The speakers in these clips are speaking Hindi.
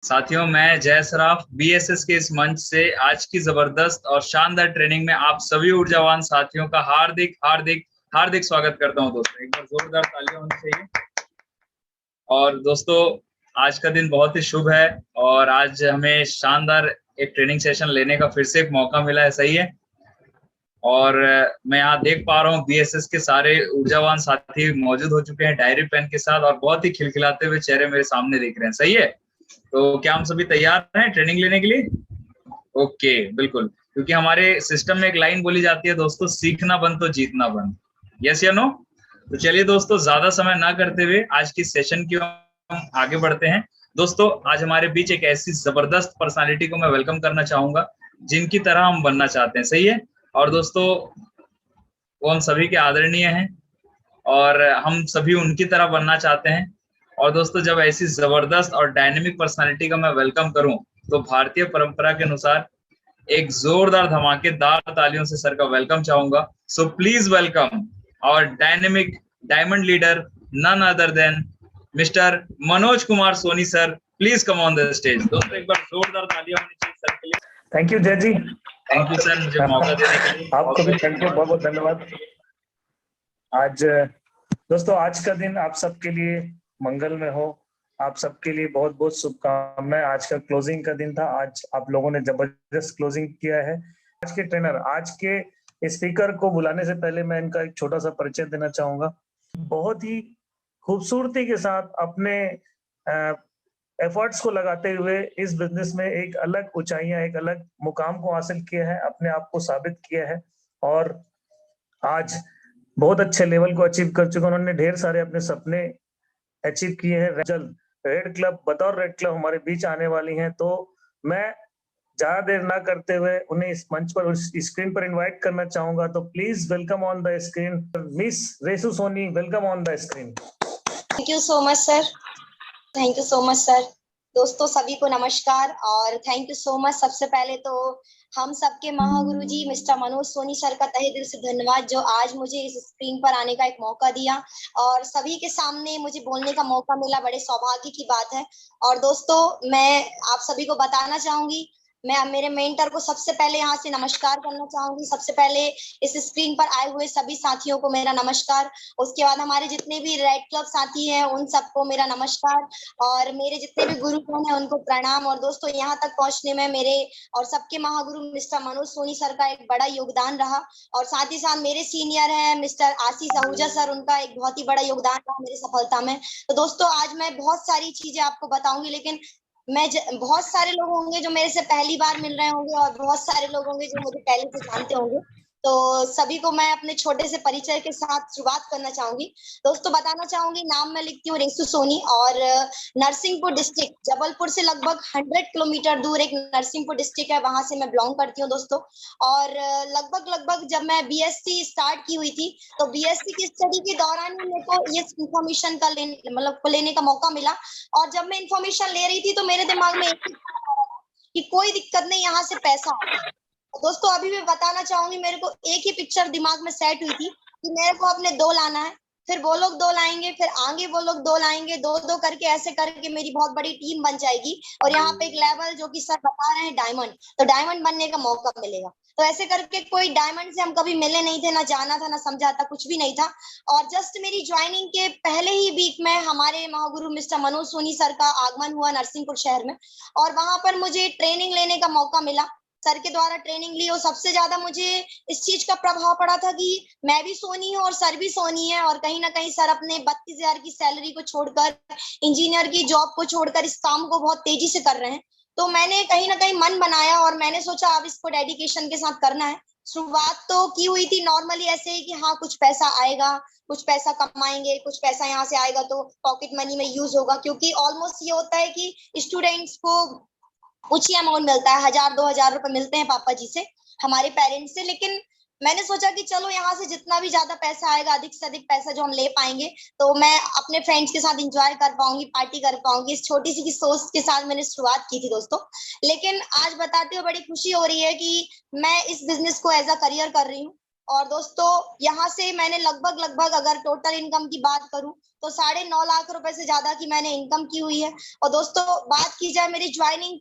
साथियों, मैं जय सराफ बीएसएस के इस मंच से आज की जबरदस्त और शानदार ट्रेनिंग में आप सभी ऊर्जावान साथियों का हार्दिक हार्दिक हार्दिक स्वागत करता हूं। दोस्तों, एक बार जोरदार तालियां होनी चाहिए। और दोस्तों, आज का दिन बहुत ही शुभ है और आज हमें शानदार एक ट्रेनिंग सेशन लेने का फिर से एक मौका मिला है। सही है। और मैं यहाँ देख पा रहा हूँ बीएसएस के सारे ऊर्जावान साथी मौजूद हो चुके हैं डायरी पेन के साथ और बहुत ही खिलखिलाते हुए चेहरे मेरे सामने दिख रहे हैं। सही है। तो क्या हम सभी तैयार हैं ट्रेनिंग लेने के लिए? ओके, बिल्कुल। क्योंकि हमारे सिस्टम में एक लाइन बोली जाती है दोस्तों, सीखना बंद तो जीतना बंद। यस या नो? तो चलिए दोस्तों, ज्यादा समय ना करते हुए आज की सेशन की हम आगे बढ़ते हैं। दोस्तों, आज हमारे बीच एक ऐसी जबरदस्त पर्सनालिटी को मैं वेलकम करना चाहूंगा जिनकी तरह हम बनना चाहते हैं। सही है। और दोस्तों, वो हम सभी के आदरणीय हैं और हम सभी उनकी तरह बनना चाहते हैं। और दोस्तों, जब ऐसी जबरदस्त और डायनेमिक पर्सनालिटी का मैं वेलकम करूं तो भारतीय परंपरा के अनुसार एक जोरदार धमाकेदार तालियों से सर का वेलकम चाहूंगा। सो प्लीज वेलकम और dynamic diamond leader, none other than mister Manoj Kumar Soni sir. Please come on the stage. दोस्तों, एक बार जोरदार तालियां होनी चाहिए सर के लिए। थैंक यू जय जी। थैंक यू सर, मुझे मौका देने के लिए। आपको भी थैंक यू, बहुत बहुत धन्यवाद। आज दोस्तों, आज का दिन आप सबके लिए मंगलमय हो। आप सबके लिए बहुत बहुत शुभकामनाएं। आज का क्लोजिंग का दिन था। आज आप लोगों ने जबरदस्त क्लोजिंग किया है। आज के ट्रेनर, आज के स्पीकर को बुलाने से पहले मैं इनका एक छोटा सा परिचय देना चाहूंगा। बहुत ही खूबसूरती के साथ अपने एफर्ट्स को लगाते हुए इस बिजनेस में एक अलग ऊंचाइयां, एक अलग मुकाम को हासिल किया है, अपने आप को साबित किया है और आज बहुत अच्छे लेवल को अचीव कर चुके हैं। उन्होंने ढेर सारे अपने सपने अचीव किए हैं। जल्द रेड क्लब, बतौर रेड क्लब हमारे बीच आने वाली हैं। तो मैं ज्यादा देर ना करते हुए उन्हें इस मंच पर, उस स्क्रीन पर इनवाइट करना चाहूंगा। तो please welcome on the screen miss Resu Soni. Welcome on the screen. Thank you so much sir. Thank you so much sir. दोस्तों, सभी को नमस्कार और थैंक यू सो मच। सबसे पहले तो हम सबके महागुरु जी मिस्टर मनोज सोनी सर का तहे दिल से धन्यवाद, जो आज मुझे इस स्क्रीन पर आने का एक मौका दिया और सभी के सामने मुझे बोलने का मौका मिला। बड़े सौभाग्य की बात है। और दोस्तों, मैं आप सभी को बताना चाहूंगी, मैं मेरे मेंटर को सबसे पहले यहाँ से नमस्कार करना चाहूंगी। सबसे पहले इस स्क्रीन पर आए हुए सभी साथियों को मेरा नमस्कार। उसके बाद हमारे जितने भी रेड क्लब साथी हैं उन सबको मेरा नमस्कार और मेरे जितने भी गुरुजन हैं उनको प्रणाम। और दोस्तों, यहाँ तक पहुंचने में मेरे और सबके महागुरु मिस्टर मनोज सोनी सर का एक बड़ा योगदान रहा और साथ ही साथ मेरे सीनियर हैं मिस्टर आशीष आहूजा सर, उनका एक बहुत ही बड़ा योगदान रहा मेरी सफलता में। तो दोस्तों, आज मैं बहुत सारी चीजें आपको बताऊंगी, लेकिन बहुत सारे लोग होंगे जो मेरे से पहली बार मिल रहे होंगे और बहुत सारे लोग होंगे जो मुझे पहले से जानते होंगे। तो सभी को मैं अपने छोटे से परिचय के साथ शुरुआत करना चाहूंगी। दोस्तों, बताना चाहूंगी, नाम मैं लिखती हूँ रेसू सोनी और नरसिंहपुर डिस्ट्रिक्ट, जबलपुर से लगभग 100 किलोमीटर दूर एक नरसिंहपुर डिस्ट्रिक्ट है, वहां से मैं बिलोंग करती हूँ दोस्तों। और लगभग जब मैं बीएससी स्टार्ट की हुई थी तो बीएससी की स्टडी के दौरान ही मेरे को ये इन्फॉर्मेशन का लेने का मौका मिला। और जब मैं इन्फॉर्मेशन ले रही थी तो मेरे दिमाग में एक ही कि कोई दिक्कत नहीं, यहाँ से पैसा आता है। दोस्तों, अभी भी बताना चाहूंगी, मेरे को एक ही पिक्चर दिमाग में सेट हुई थी कि मेरे को अपने 2 लाना है, फिर वो लोग 2 लाएंगे, फिर आगे वो लोग 2 लाएंगे, 2-2 करके ऐसे करके मेरी बहुत बड़ी टीम बन जाएगी और यहाँ पे एक लेवल जो कि सर बता रहे हैं डायमंड, तो डायमंड बनने का मौका मिलेगा। तो ऐसे करके कोई डायमंड से हम कभी मिले नहीं थे, ना जाना था ना समझा था, कुछ भी नहीं था। और जस्ट मेरी ज्वाइनिंग के पहले ही वीक में हमारे महागुरु मिस्टर मनोज सोनी सर का आगमन हुआ नरसिंहपुर शहर में और वहां पर मुझे ट्रेनिंग लेने का मौका मिला। सर के द्वारा ट्रेनिंग ली और सबसे ज्यादा मुझे इस चीज का प्रभाव पड़ा था कि मैं भी सोनी हूँ और सर भी सोनी है और कहीं ना कहीं सर अपने 32,000 की सैलरी को छोड़कर, इंजीनियर की जॉब को छोड़कर इस काम को बहुत तेजी से कर रहे हैं। तो मैंने कहीं ना कहीं मन बनाया और मैंने सोचा अब इसको डेडिकेशन के साथ करना है। शुरुआत तो की हुई थी नॉर्मली ऐसे ही कि हाँ कुछ पैसा आएगा, कुछ पैसा कमाएंगे, कुछ पैसा यहाँ से आएगा तो पॉकेट मनी में यूज होगा, क्योंकि ऑलमोस्ट ये होता है कि स्टूडेंट्स को कुछ ही अमाउंट मिलता है, 1,000-2,000 रुपए मिलते हैं पापा जी से, हमारे पेरेंट्स से। लेकिन मैंने सोचा कि चलो यहाँ से जितना भी ज्यादा पैसा आएगा, अधिक से अधिक पैसा जो हम ले पाएंगे तो मैं अपने फ्रेंड्स के साथ एंजॉय कर पाऊंगी, पार्टी कर पाऊंगी। इस छोटी सी की सोच के साथ मैंने शुरुआत की थी दोस्तों। लेकिन आज बताते हुए बड़ी खुशी हो रही है कि मैं इस बिजनेस को एज अ करियर कर रही हूँ और दोस्तों यहाँ से मैंने लगभग अगर टोटल इनकम की बात करूं तो 9.5 लाख रुपए से ज्यादा की मैंने इनकम की हुई है। और दोस्तों बात की जाए मेरी ज्वाइनिंग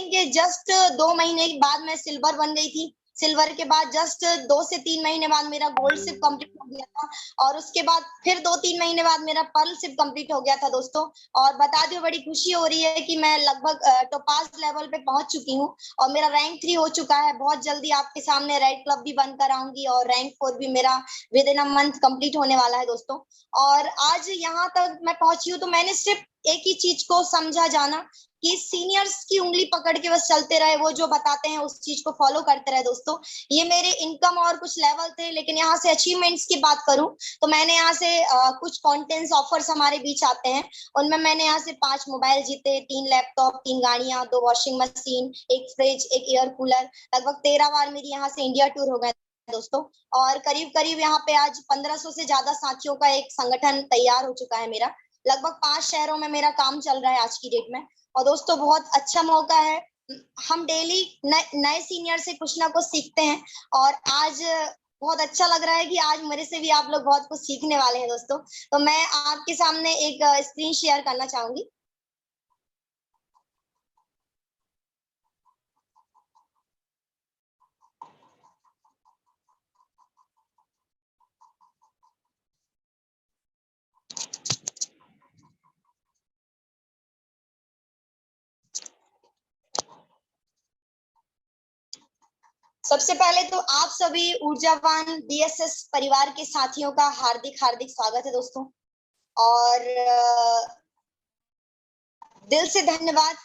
के जस्ट 2 महीने बाद मैं सिल्वर बन गई थी। सिल्वर के बाद जस्ट 2 से 3 महीने बाद मेरा गोल्ड शिप कंप्लीट हो गया था, और उसके बाद फिर 2-3 महीने बाद मेरा पर्ल शिप कंप्लीट हो गया था दोस्तों। और बता दूं बड़ी खुशी हो रही है कि मैं लगभग टोपाज लेवल पे पहुंच चुकी हूँ और मेरा रैंक 3 हो चुका है। बहुत जल्दी आपके सामने रेड क्लब भी बनकर आऊंगी और रैंक 4 भी मेरा with in a month complete होने वाला है दोस्तों। और आज यहाँ तक मैं पहुंची हूँ तो मैंने सिर्फ एक ही चीज को समझा जाना कि सीनियर्स की उंगली पकड़ के बस चलते रहे, वो जो बताते हैं उस चीज को फॉलो करते रहे दोस्तों। ये मेरे इनकम और कुछ लेवल थे, लेकिन यहाँ से अचीवमेंट्स की बात करूं तो मैंने यहाँ से कुछ कॉन्टेंट्स ऑफर्स हमारे बीच आते हैं, उनमें मैंने यहाँ से 5 मोबाइल जीते, 3 लैपटॉप, 3 गाड़ियां, 2 washing machine, 1 fridge, 1 air cooler. लगभग 13 बार मेरी यहाँ से इंडिया टूर हो गए दोस्तों। और करीब यहाँ पे आज 1500 से ज्यादा साथियों का एक संगठन तैयार हो चुका है मेरा। लगभग 5 शहरों में मेरा काम चल रहा है आज की डेट में। और दोस्तों बहुत अच्छा मौका है, हम डेली नए सीनियर से कुछ ना कुछ सीखते हैं। और आज बहुत अच्छा लग रहा है कि आज मेरे से भी आप लोग बहुत कुछ सीखने वाले हैं दोस्तों। तो मैं आपके सामने एक स्क्रीन शेयर करना चाहूंगी। सबसे पहले तो आप सभी ऊर्जावान बीएसएस परिवार के साथियों का हार्दिक स्वागत है दोस्तों। और दिल से धन्यवाद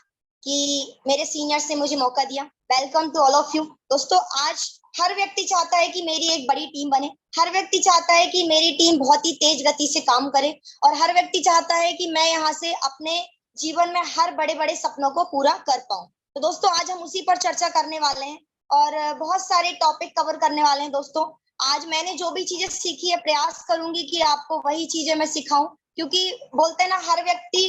कि मेरे सीनियर्स ने मुझे मौका दिया। Welcome to all of you दोस्तों। आज हर व्यक्ति चाहता है कि मेरी एक बड़ी टीम बने, हर व्यक्ति चाहता है कि मेरी टीम बहुत ही तेज गति से काम करे, और हर व्यक्ति चाहता है कि मैं यहाँ से अपने जीवन में हर बड़े सपनों को पूरा कर पाऊं। तो दोस्तों आज हम उसी पर चर्चा करने वाले हैं और बहुत सारे टॉपिक कवर करने वाले हैं दोस्तों। आज मैंने जो भी चीजें सीखी है प्रयास करूंगी कि आपको वही चीजें मैं सिखाऊं, क्योंकि बोलते हैं ना हर व्यक्ति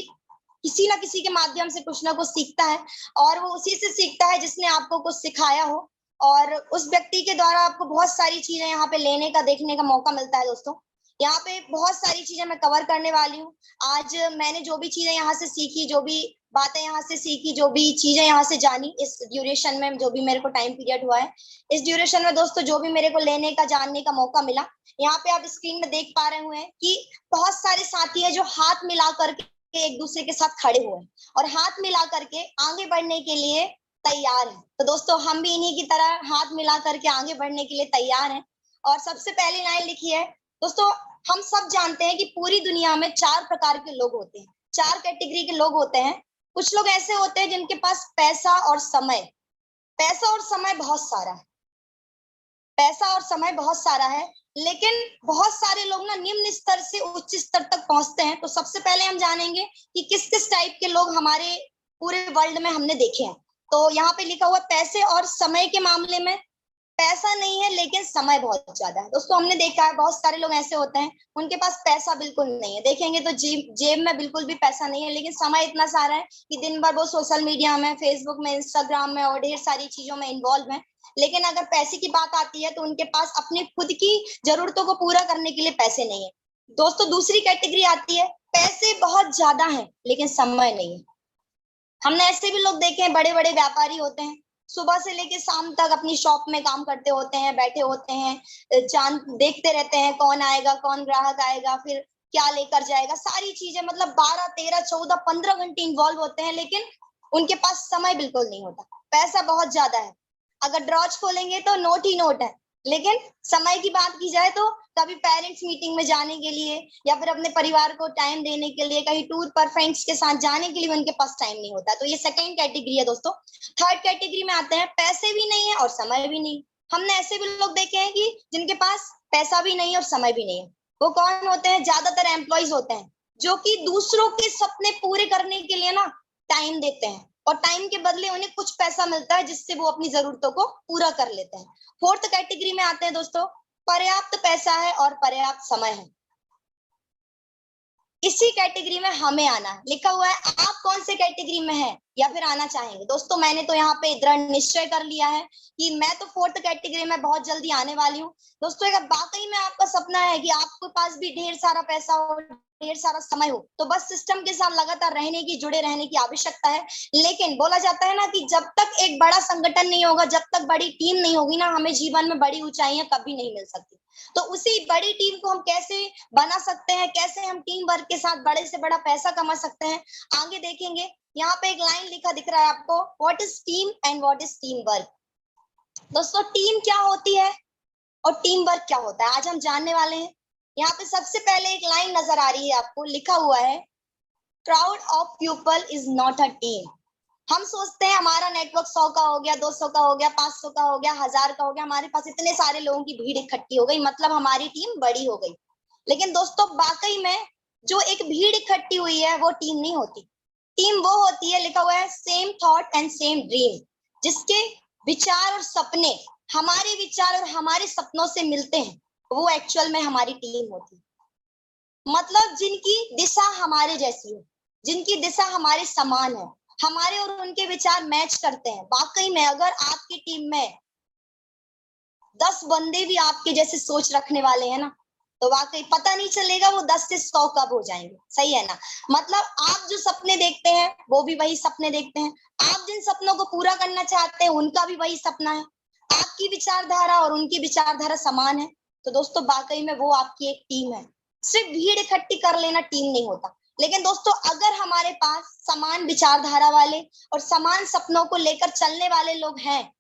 किसी ना किसी के माध्यम से कुछ ना कुछ सीखता है, और वो उसी से सीखता है जिसने आपको कुछ सिखाया हो, और उस व्यक्ति के द्वारा आपको बहुत सारी चीजें यहाँ पे लेने का देखने का मौका मिलता है दोस्तों। यहाँ पे बहुत सारी चीजें मैं कवर करने वाली हूँ। आज मैंने जो भी चीजें यहाँ से सीखी, जो भी बातें यहाँ से सीखी, जो भी चीजें यहाँ से जानी, इस ड्यूरेशन में जो भी मेरे को टाइम पीरियड हुआ है, इस ड्यूरेशन में दोस्तों जो भी मेरे को लेने का जानने का मौका मिला, यहाँ पे आप स्क्रीन में देख पा रहे हुए कि बहुत सारे साथी है जो हाथ मिला करके एक दूसरे के साथ खड़े हुए और हाथ मिला करके आगे बढ़ने के लिए तैयार है। तो दोस्तों हम भी इन्हीं की तरह हाथ मिला करके आगे बढ़ने के लिए तैयार हैं। और सबसे पहली लाइन लिखी है दोस्तों, हम सब जानते हैं कि पूरी दुनिया में 4 प्रकार के लोग होते हैं, 4 कैटेगरी के लोग होते हैं। कुछ लोग ऐसे होते हैं जिनके पास पैसा और समय बहुत सारा है, पैसा और समय बहुत सारा है, लेकिन बहुत सारे लोग ना निम्न स्तर से उच्च स्तर तक पहुंचते हैं। तो सबसे पहले हम जानेंगे कि किस किस टाइप के लोग हमारे पूरे वर्ल्ड में हमने देखे हैं। तो यहाँ पे लिखा हुआ पैसे और समय के मामले में पैसा नहीं है लेकिन समय बहुत ज्यादा है। दोस्तों हमने देखा है बहुत सारे लोग ऐसे होते हैं उनके पास पैसा बिल्कुल नहीं है, देखेंगे तो जेब में बिल्कुल भी पैसा नहीं है, लेकिन समय इतना सारा है कि दिन भर वो सोशल मीडिया में, फेसबुक में, इंस्टाग्राम में और ढेर सारी चीजों में इन्वॉल्व है। लेकिन अगर पैसे की बात आती है तो उनके पास अपनी खुद की जरूरतों को पूरा करने के लिए पैसे नहीं है। दोस्तों दूसरी कैटेगरी आती है, पैसे बहुत ज्यादा है लेकिन समय नहीं है। हमने ऐसे भी लोग देखे हैं, बड़े बड़े व्यापारी होते हैं, सुबह से लेके शाम तक अपनी शॉप में काम करते होते हैं, बैठे होते हैं, देखते रहते हैं कौन आएगा, कौन ग्राहक आएगा, फिर क्या लेकर जाएगा, सारी चीजें, मतलब 12, 13, 14, 15 घंटे इन्वॉल्व होते हैं, लेकिन उनके पास समय बिल्कुल नहीं होता। पैसा बहुत ज्यादा है, अगर ड्रॉज खोलेंगे तो नोट ही नोट है, लेकिन समय की बात की जाए तो कभी पेरेंट्स मीटिंग में जाने के लिए या फिर अपने परिवार को टाइम देने के लिए, कहीं टूर पर फ्रेंड्स के साथ जाने के लिए उनके पास टाइम नहीं होता। तो ये सेकंड कैटेगरी है दोस्तों। थर्ड कैटेगरी में आते हैं, पैसे भी नहीं है और समय भी नहीं। हमने ऐसे भी लोग देखे हैं कि जिनके पास पैसा भी नहीं और समय भी नहीं है। वो कौन होते हैं? ज्यादातर एम्प्लॉइज होते हैं जो कि दूसरों के सपने पूरे करने के लिए ना टाइम देते हैं, और टाइम के बदले उन्हें कुछ पैसा मिलता है जिससे वो अपनी जरूरतों को पूरा कर लेते हैं। फोर्थ कैटेगरी में आते हैं दोस्तों, पर्याप्त पैसा है और पर्याप्त समय है। इसी कैटेगरी में हमें आना है। लिखा हुआ है आप कौन से कैटेगरी में है, या फिर आना चाहेंगे? दोस्तों मैंने तो यहाँ पे दृढ़ निश्चय कर लिया है कि मैं तो 4th कैटेगरी में बहुत जल्दी आने वाली हूँ। दोस्तों अगर वाकई में आपका सपना है कि आपके पास भी ढेर सारा पैसा हो, ढेर सारा समय हो, तो बस सिस्टम के साथ लगातार रहने की, जुड़े रहने की आवश्यकता है। लेकिन बोला जाता है ना कि जब तक एक बड़ा संगठन नहीं होगा, जब तक बड़ी टीम नहीं होगी ना, हमें जीवन में बड़ी ऊंचाइयां कभी नहीं मिल सकती। तो उसी बड़ी टीम को हम कैसे बना सकते हैं, कैसे हम टीम वर्क के साथ बड़े से बड़ा पैसा कमा सकते हैं, आगे देखेंगे। यहाँ पे एक लाइन लिखा दिख रहा है आपको, what is team and what is team work. दोस्तों टीम क्या होती है और टीम वर्क क्या होता है, आज हम जानने वाले हैं। यहाँ पे सबसे पहले एक लाइन नजर आ रही है आपको, लिखा हुआ है, crowd of people is not a team. हम सोचते हैं हमारा नेटवर्क 100 का हो गया, 200 का हो गया, 500 का हो गया, 1000 का हो गया, हमारे पास इतने सारे लोगों की भीड़ इकट्ठी हो गई, मतलब हमारी टीम बड़ी हो गई। लेकिन दोस्तों वाकई में जो एक भीड़ इकट्ठी हुई है वो टीम नहीं होती। टीम वो होती है, लिखा हुआ है, same thought and same dream, जिसके विचार और सपने हमारे विचार और हमारे सपनों से मिलते हैं, वो एक्चुअल में हमारी टीम होती है। मतलब जिनकी दिशा हमारे जैसी है, जिनकी दिशा हमारे समान है, हमारे और उनके विचार मैच करते हैं। वाकई में अगर आपकी टीम में 10 बंदे भी आपके जैसे सोच रखने वाले हैं ना, तो वाकई पता नहीं चलेगा वो 10 से 100 कब हो जाएंगे, सही है ना। मतलब आप जो सपने देखते हैं वो भी वही सपने देखते हैं, आप जिन सपनों को पूरा करना चाहते हैं उनका भी वही सपना है, आपकी विचारधारा और उनकी विचारधारा समान है। तो दोस्तों वाकई में वो आपकी एक टीम है। सिर्फ भीड़ इकट्ठी कर लेना टीम नहीं होता। लेकिन दोस्तों अगर हमारे पास समान विचारधारा वाले और समान सपनों को लेकर चलने वाले लोग हैं,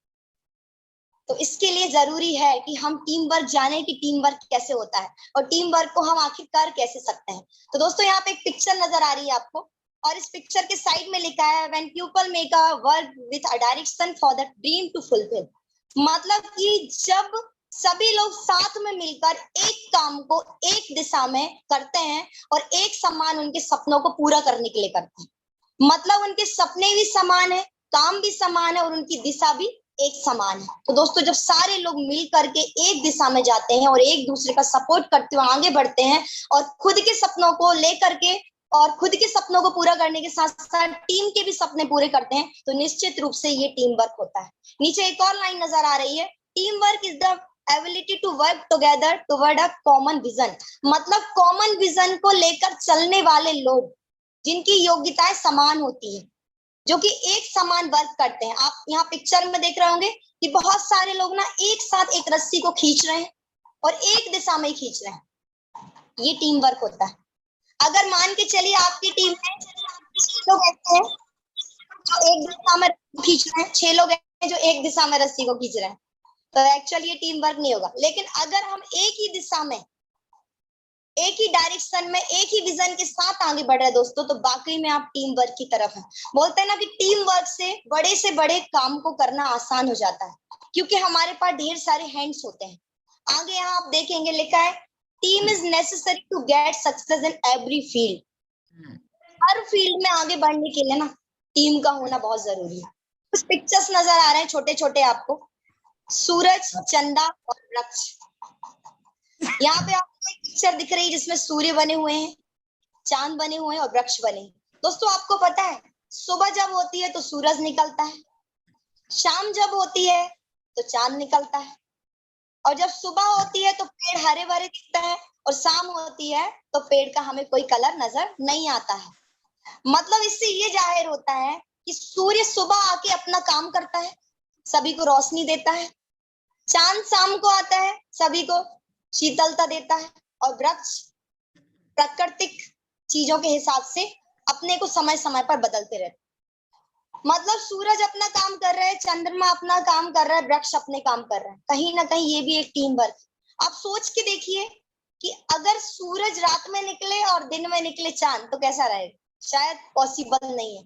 तो इसके लिए जरूरी है कि हम टीम वर्क जाने कि टीम वर्क कैसे होता है और टीम वर्क को हम आखिर कर कैसे सकते हैं। तो दोस्तों यहाँ पे एक पिक्चर नजर आ रही है आपको, और इस पिक्चर के साइड में लिखा है, when people make a work with a direction for the dream to fulfil. मतलब कि जब सभी लोग साथ में मिलकर एक काम को एक दिशा में करते हैं और एक समान उनके सपनों को पूरा करने के लिए करते हैं, मतलब उनके सपने भी समान है, काम भी समान है और उनकी दिशा भी एक समान है। तो दोस्तों जब सारे लोग मिल करके एक दिशा में जाते हैं और एक दूसरे का सपोर्ट करते हुए आगे बढ़ते हैं और खुद के सपनों को लेकर के और खुद के सपनों को पूरा करने के साथ साथ टीम के भी सपने पूरे करते हैं, तो निश्चित रूप से ये टीम वर्क होता है। नीचे एक और लाइन नजर आ रही है, team work is the ability to work together toward a common vision. मतलब कॉमन विजन को लेकर चलने वाले लोग जिनकी योग्यताएं समान होती है, जो कि एक समान वर्क करते हैं। आप यहाँ पिक्चर में देख रहे होंगे कि बहुत सारे लोग ना एक साथ एक रस्सी को खींच रहे हैं और एक दिशा में खींच रहे हैं, ये टीम वर्क होता है। अगर मान के चलिए आपकी टीम में 6 लोग ऐसे हैं जो एक दिशा में खींच रहे हैं, 6 लोग हैं जो एक दिशा में रस्सी को खींच रहे हैं, तो एक्चुअली ये टीम वर्क नहीं होगा। लेकिन अगर हम एक ही दिशा में, एक ही डायरेक्शन में, एक ही विजन के साथ आगे बढ़ रहे हैं दोस्तों, तो वाकई में आप टीम वर्क की तरफ हैं। बोलते हैं ना कि टीम वर्क से बड़े काम को करना आसान हो जाता है, क्योंकि हमारे पास ढेर सारे हैंड्स होते हैं। आगे यहाँ आप देखेंगे लिखा है, team is necessary to get success in every field. हर फील्ड में आगे बढ़ने के लिए ना टीम का होना बहुत जरूरी है। कुछ पिक्चर्स नजर आ रहे हैं छोटे छोटे आपको, सूरज, चंदा और वृक्ष। यहाँ पे आपको एक पिक्चर दिख रही है जिसमें सूर्य बने हुए हैं, चांद बने हुए हैं और वृक्ष बने हैं। दोस्तों आपको पता है सुबह जब होती है तो सूरज निकलता है, शाम जब होती है तो चांद निकलता है, और जब सुबह होती है तो पेड़ हरे भरे दिखता है और शाम होती है तो पेड़ का हमें कोई कलर नजर नहीं आता है। मतलब इससे ये जाहिर होता है कि सूर्य सुबह आके अपना काम करता है, सभी को रोशनी देता है, चांद शाम को आता है, सभी को शीतलता देता है, और वृक्ष प्राकृतिक चीजों के हिसाब से अपने को समय समय पर बदलते रहते। मतलब सूरज अपना काम कर रहा है, चंद्रमा अपना काम कर रहा है, वृक्ष अपने काम कर रहा है, कहीं ना कहीं ये भी एक टीम वर्क। आप सोच के देखिए कि अगर सूरज रात में निकले और दिन में निकले चांद, तो कैसा रहेगा? शायद पॉसिबल नहीं है।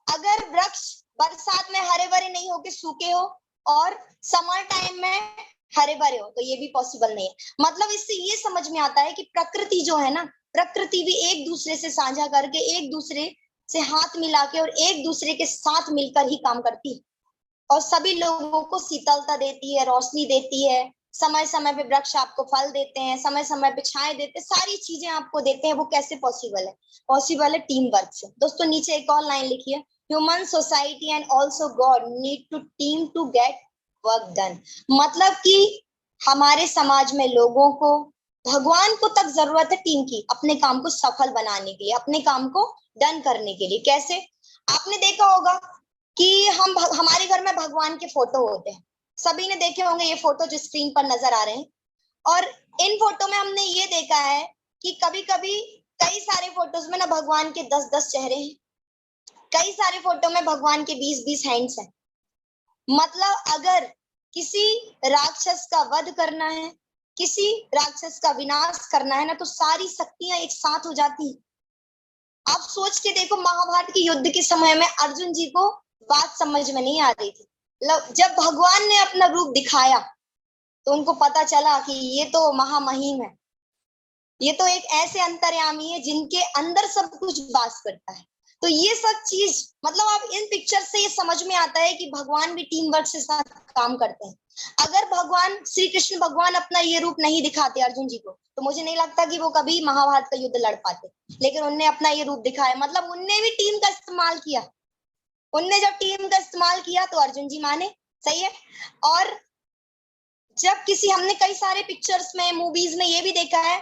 अगर वृक्ष बरसात में हरे भरे नहीं होके सूखे हो और समर टाइम में हरे भरे हो, तो ये भी पॉसिबल नहीं है। मतलब इससे ये समझ में आता है कि प्रकृति जो है ना, प्रकृति भी एक दूसरे से साझा करके, एक दूसरे से हाथ मिला के और एक दूसरे के साथ मिलकर ही काम करती है, और सभी लोगों को शीतलता देती है, रोशनी देती है, समय समय पे वृक्ष आपको फल देते हैं, समय समय पे छाए देते हैं, सारी चीजें आपको देते हैं। वो कैसे पॉसिबल है? पॉसिबल है टीम वर्क से। दोस्तों नीचे एक और लाइन लिखी है, human society and also God need to team to get work done. मतलब कि हमारे समाज में लोगों को, भगवान को तक जरूरत है टीम की अपने काम को सफल बनाने के लिए, अपने काम को डन करने के लिए। कैसे? आपने देखा होगा कि हमारे घर में भगवान के फोटो होते हैं, सभी ने देखे होंगे ये फोटो जो स्क्रीन पर नजर आ रहे हैं। और इन फोटो में हमने ये देखा है कि कभी कभी कई सारे फोटोज में ना भगवान के 10-10 चेहरे हैं, कई सारे फोटो में भगवान के 20-20 हैंड्स हैं। मतलब अगर किसी राक्षस का वध करना है, किसी राक्षस का विनाश करना है ना, तो सारी शक्तियां एक साथ हो जाती हैं। आप सोच के देखो, महाभारत के युद्ध के समय में अर्जुन जी को बात समझ में नहीं आ रही थी, जब भगवान ने अपना रूप दिखाया तो उनको पता चला कि ये तो महामहिम है, ये तो एक ऐसे अंतर्यामी है जिनके अंदर सब कुछ वास करता है। तो ये सब चीज मतलब आप इन पिक्चर से ये समझ में आता है कि भगवान भी टीम वर्क से साथ काम करते हैं। अगर भगवान श्री कृष्ण भगवान अपना ये रूप नहीं दिखाते अर्जुन जी को, तो मुझे नहीं लगता कि वो कभी महाभारत का युद्ध लड़ पाते, लेकिन उनने अपना ये रूप दिखाया, मतलब उनने भी टीम का इस्तेमाल किया। उनने जब टीम का इस्तेमाल किया तो अर्जुन जी माने, सही है। और जब किसी, हमने कई सारे पिक्चर्स में, मूवीज में ये भी देखा है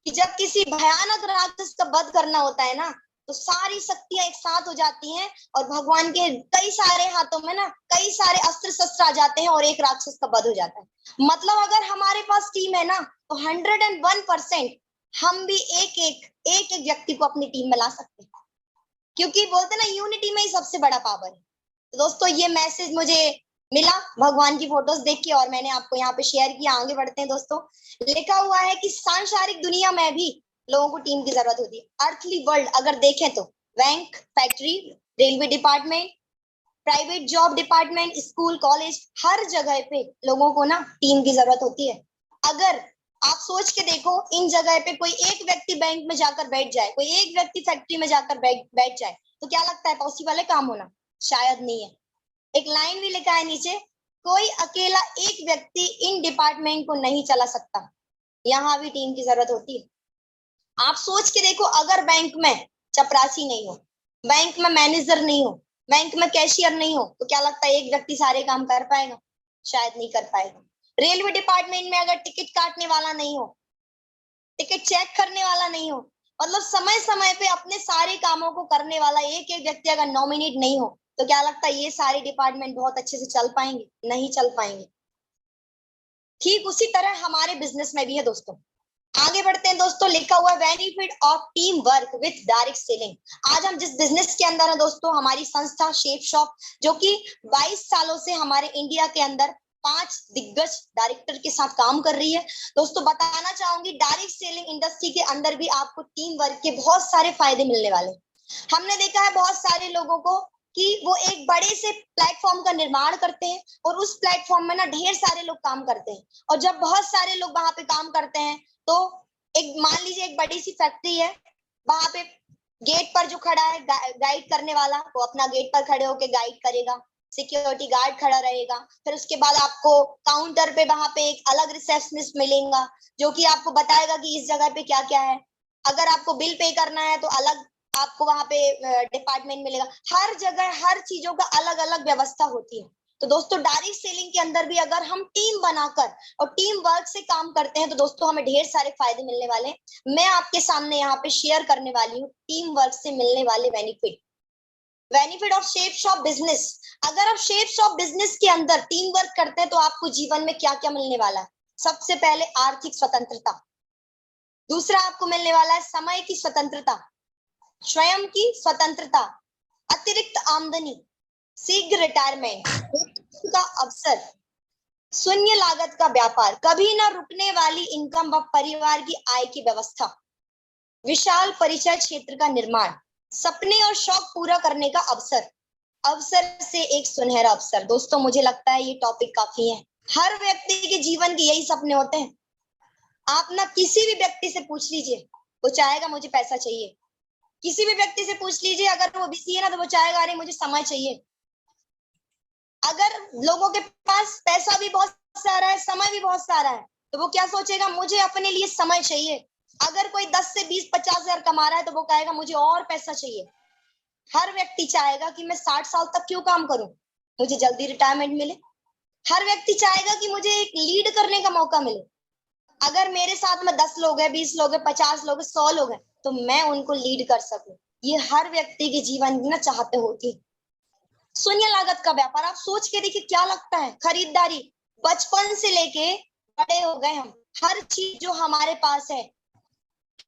कि जब किसी भयानक राक्षस का वध करना होता है ना, तो सारी शक्तियां एक साथ हो जाती हैं और भगवान के कई सारे हाथों में ना कई सारे अस्त्र शस्त्र आ जाते हैं और एक राक्षस का वध हो जाता है। मतलब अगर हमारे पास टीम है ना, तो 101% हम भी एक व्यक्ति को अपनी टीम में ला सकते हैं, क्योंकि बोलते ना यूनिटी में ही सबसे बड़ा पावर है। तो दोस्तों ये मैसेज मुझे मिला भगवान की फोटोज देख के और मैंने आपको यहाँ पे शेयर किया। आगे बढ़ते हैं दोस्तों। लिखा हुआ है कि सांसारिक दुनिया में भी लोगों को टीम की जरूरत होती है। अर्थली वर्ल्ड अगर देखें तो bank, factory, railway department, private job department, school, college, हर जगह पे लोगों को ना टीम की जरूरत होती है। अगर आप सोच के देखो, इन जगह पे कोई एक व्यक्ति बैंक में जाकर बैठ जाए, कोई एक व्यक्ति फैक्ट्री में जाकर बैठ जाए, तो क्या लगता है पॉसिबल है काम होना? शायद नहीं है। एक लाइन भी लिखा है नीचे, कोई अकेला एक व्यक्ति इन डिपार्टमेंट को नहीं चला सकता, यहाँ भी टीम की जरूरत होती है। आप सोच के देखो, अगर बैंक में चपरासी नहीं हो, बैंक में मैनेजर नहीं हो, बैंक में कैशियर नहीं हो, तो क्या लगता है एक व्यक्ति सारे काम कर पाएगा? शायद नहीं कर पाएगा। रेलवे डिपार्टमेंट में अगर टिकट काटने वाला नहीं हो, टिकट चेक करने वाला नहीं हो, मतलब समय समय पे अपने सारे कामों को करने वाला एक व्यक्ति अगर नॉमिनेट नहीं हो, तो क्या लगता है ये सारे डिपार्टमेंट बहुत अच्छे से चल पाएंगे? नहीं चल पाएंगे। ठीक उसी तरह हमारे बिजनेस में भी है दोस्तों। आगे बढ़ते हैं दोस्तों। लिखा हुआ है benefit of team work with direct selling. आज हम जिस बिजनेस के अंदर है दोस्तों, हमारी संस्था शेप शॉप, जो कि 22 सालों से हमारे इंडिया के अंदर 5 दिग्गज डायरेक्टर के साथ काम कर रही है। दोस्तों बताना चाहूंगी, डायरेक्ट सेलिंग इंडस्ट्री के अंदर भी आपको टीम वर्क के बहुत सारे फायदे मिलने वाले। हमने देखा है बहुत सारे लोगों को कि वो एक बड़े से प्लेटफॉर्म का निर्माण करते हैं और उस प्लेटफॉर्म में ना ढेर सारे लोग काम करते हैं, और जब बहुत सारे लोग वहां पे काम करते हैं तो एक, मान लीजिए एक बड़ी सी फैक्ट्री है, वहां पे गेट पर जो खड़ा है गाइड करने वाला, वो अपना गेट पर खड़े होकर गाइड करेगा, सिक्योरिटी गार्ड खड़ा रहेगा, फिर उसके बाद आपको काउंटर पे वहां पे एक अलग रिसेप्शनिस्ट मिलेगा जो कि आपको बताएगा कि इस जगह पे क्या क्या है। अगर आपको बिल पे करना है तो अलग आपको वहां पे डिपार्टमेंट मिलेगा। हर जगह हर चीजों का अलग अलग व्यवस्था होती है। तो दोस्तों डायरेक्ट सेलिंग के अंदर भी अगर हम टीम बनाकर और टीम वर्क से काम करते हैं तो दोस्तों हमें ढेर सारे फायदे मिलने वाले हैं। मैं आपके सामने यहाँ पे शेयर करने वाली हूँ टीम वर्क से मिलने वाले benefit of shape shop business. अगर आप शेप शॉप बिजनेस के अंदर टीम वर्क करते हैं तो आपको जीवन में क्या क्या मिलने वाला है? सबसे पहले आर्थिक स्वतंत्रता, दूसरा आपको मिलने वाला है समय की स्वतंत्रता, स्वयं की स्वतंत्रता, अतिरिक्त आमदनी, शीघ्र रिटायरमेंट का अवसर, शून्य लागत का व्यापार, कभी ना रुकने वाली इनकम व परिवार की आय की व्यवस्था, विशाल परिचय क्षेत्र का निर्माण, सपने और शौक पूरा करने का अवसर से एक सुनहरा अवसर। दोस्तों मुझे लगता है ये टॉपिक काफी है। हर व्यक्ति के जीवन के यही सपने होते हैं। आप ना किसी भी व्यक्ति से पूछ लीजिए, वो चाहेगा मुझे पैसा चाहिए। किसी भी व्यक्ति से पूछ लीजिए, अगर वो बिजी है ना तो वो चाहेगा अरे मुझे समय चाहिए। अगर लोगों के पास पैसा भी बहुत सारा है, समय भी बहुत सारा है, तो वो क्या सोचेगा? मुझे अपने लिए समय चाहिए। अगर कोई 10 से 20 50 हजार कमा रहा है तो वो कहेगा मुझे और पैसा चाहिए। हर व्यक्ति चाहेगा कि मैं 60 साल तक क्यों काम करूं, मुझे जल्दी रिटायरमेंट मिले। हर व्यक्ति चाहेगा कि मुझे एक लीड करने का मौका मिले। अगर मेरे साथ में 10 लोग हैं, 20 लोग हैं, 50 लोग हैं, 100 लोग हैं, तो मैं उनको लीड कर सकूं। ये हर व्यक्ति के जीवन में ना चाहते होती है। शून्य लागत का व्यापार, आप सोच के देखिए क्या लगता है। खरीदारी, बचपन से लेके बड़े हो गए हम, हर चीज जो हमारे पास है,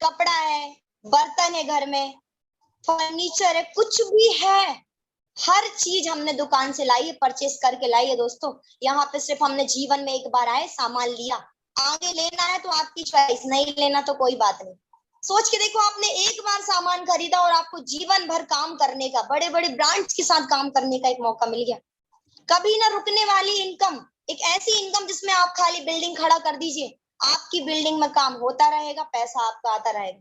कपड़ा है, बर्तन है घर में, फर्नीचर है, कुछ भी है, हर चीज हमने दुकान से लाई है, परचेस करके लाई है दोस्तों। यहाँ पे सिर्फ हमने जीवन में एक बार आए, सामान लिया, आगे लेना है तो आपकी चॉइस, नहीं लेना तो कोई बात नहीं। सोच के देखो, आपने एक बार सामान खरीदा और आपको जीवन भर काम करने का, बड़े बड़े ब्रांड्स के साथ काम करने का एक मौका मिल गया। कभी ना रुकने वाली इनकम, एक ऐसी इनकम जिसमें आप खाली बिल्डिंग खड़ा कर दीजिए, आपकी बिल्डिंग में काम होता रहेगा, पैसा आपका आता रहेगा।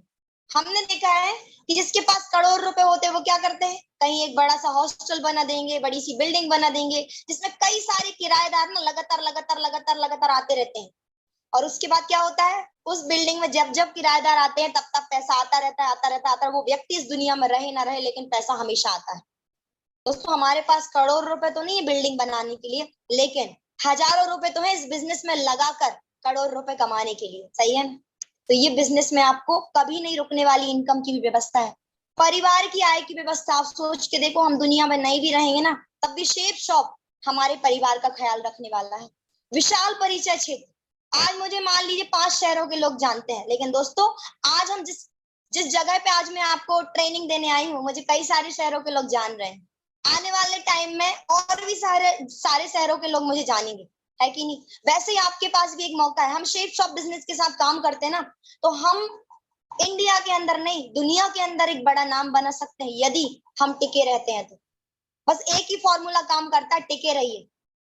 हमने देखा है कि जिसके पास करोड़ रुपए होते हैं वो क्या करते हैं, कहीं एक बड़ा सा हॉस्टल बना देंगे, बड़ी सी बिल्डिंग बना देंगे, जिसमें कई सारे किराएदार ना लगातार आते रहते हैं। और उसके बाद क्या होता है, उस बिल्डिंग में जब जब किराएदार आते हैं तब तब पैसा आता रहता है। वो व्यक्ति इस दुनिया में रहे ना रहे, लेकिन पैसा हमेशा आता है। दोस्तों, हमारे पास करोड़ रुपए तो नहीं है बिल्डिंग बनाने के लिए, लेकिन हजारों रुपए तो है इस बिजनेस में लगाकर करोड़ रुपए कमाने के लिए, सही है। तो ये बिजनेस में आपको कभी नहीं रुकने वाली इनकम की भी व्यवस्था है। परिवार की आय की व्यवस्था, आप सोच के देखो, हम दुनिया में नहीं भी रहेंगे ना, तब भी शेप शॉप हमारे परिवार का ख्याल रखने वाला है। विशाल परिचय क्षेत्र, आज मुझे मान लीजिए 5 शहरों के लोग जानते हैं, लेकिन दोस्तों आज हम जिस जगह पे आज मैं आपको ट्रेनिंग देने आई हूँ, मुझे कई सारे शहरों के लोग जान रहे हैं। आने वाले टाइम में और भी सारे शहरों के लोग मुझे जानेंगे, है कि नहीं। वैसे ही आपके पास भी एक मौका है। हम शेप शॉप बिजनेस के साथ काम करते हैं ना, तो हम इंडिया के अंदर नहीं, दुनिया के अंदर एक बड़ा नाम बना सकते हैं यदि हम टिके रहते हैं तो। बस एक ही फॉर्मूला काम करता है, टिके रहिए।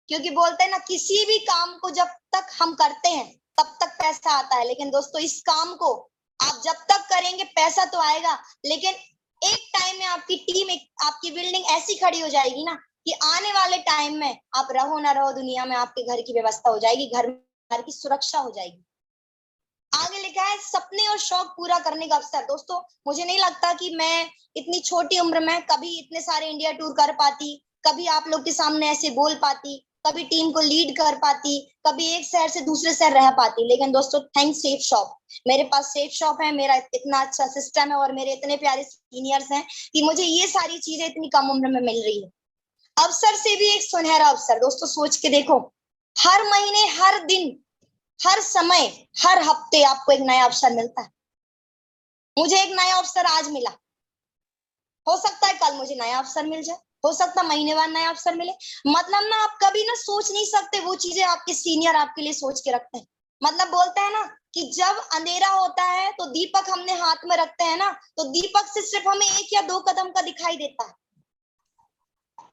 क्योंकि बोलते हैं ना, किसी भी काम को जब तक हम करते हैं तब तक पैसा आता है, लेकिन दोस्तों इस काम को आप जब तक करेंगे पैसा तो आएगा, लेकिन एक टाइम में आपकी टीम, आपकी बिल्डिंग ऐसी खड़ी हो जाएगी ना कि आने वाले टाइम में आप रहो ना रहो, दुनिया में आपके घर की व्यवस्था हो जाएगी, घर की सुरक्षा हो जाएगी। आगे लिखा है सपने और शौक पूरा करने का अवसर। दोस्तों, मुझे नहीं लगता कि मैं इतनी छोटी उम्र में कभी इतने सारे इंडिया टूर कर पाती, कभी आप लोग के सामने ऐसे बोल पाती, कभी टीम को लीड कर पाती, कभी एक शहर से दूसरे शहर रह पाती। लेकिन दोस्तों, थैंक्स सेफ शॉप, मेरे पास सेफ शॉप है, मेरा इतना अच्छा सिस्टम है और मेरे इतने प्यारे सीनियर्स हैं कि मुझे ये सारी चीजें इतनी कम उम्र में मिल रही है। अवसर से भी एक सुनहरा अवसर। दोस्तों सोच के देखो, हर महीने, हर दिन, हर समय, हर हफ्ते आपको एक नया अवसर मिलता है। मुझे एक नया अवसर आज मिला, हो सकता है कल मुझे नया अवसर मिल जाए, हो सकता है महीने बाद नया अवसर मिले। मतलब ना, आप कभी ना सोच नहीं सकते वो चीजें आपके सीनियर आपके लिए सोच के रखते हैं। मतलब बोलते हैं ना कि जब अंधेरा होता है तो दीपक हमने हाथ में रखते हैं ना, तो दीपक से सिर्फ हमें 1 या 2 कदम का दिखाई देता है।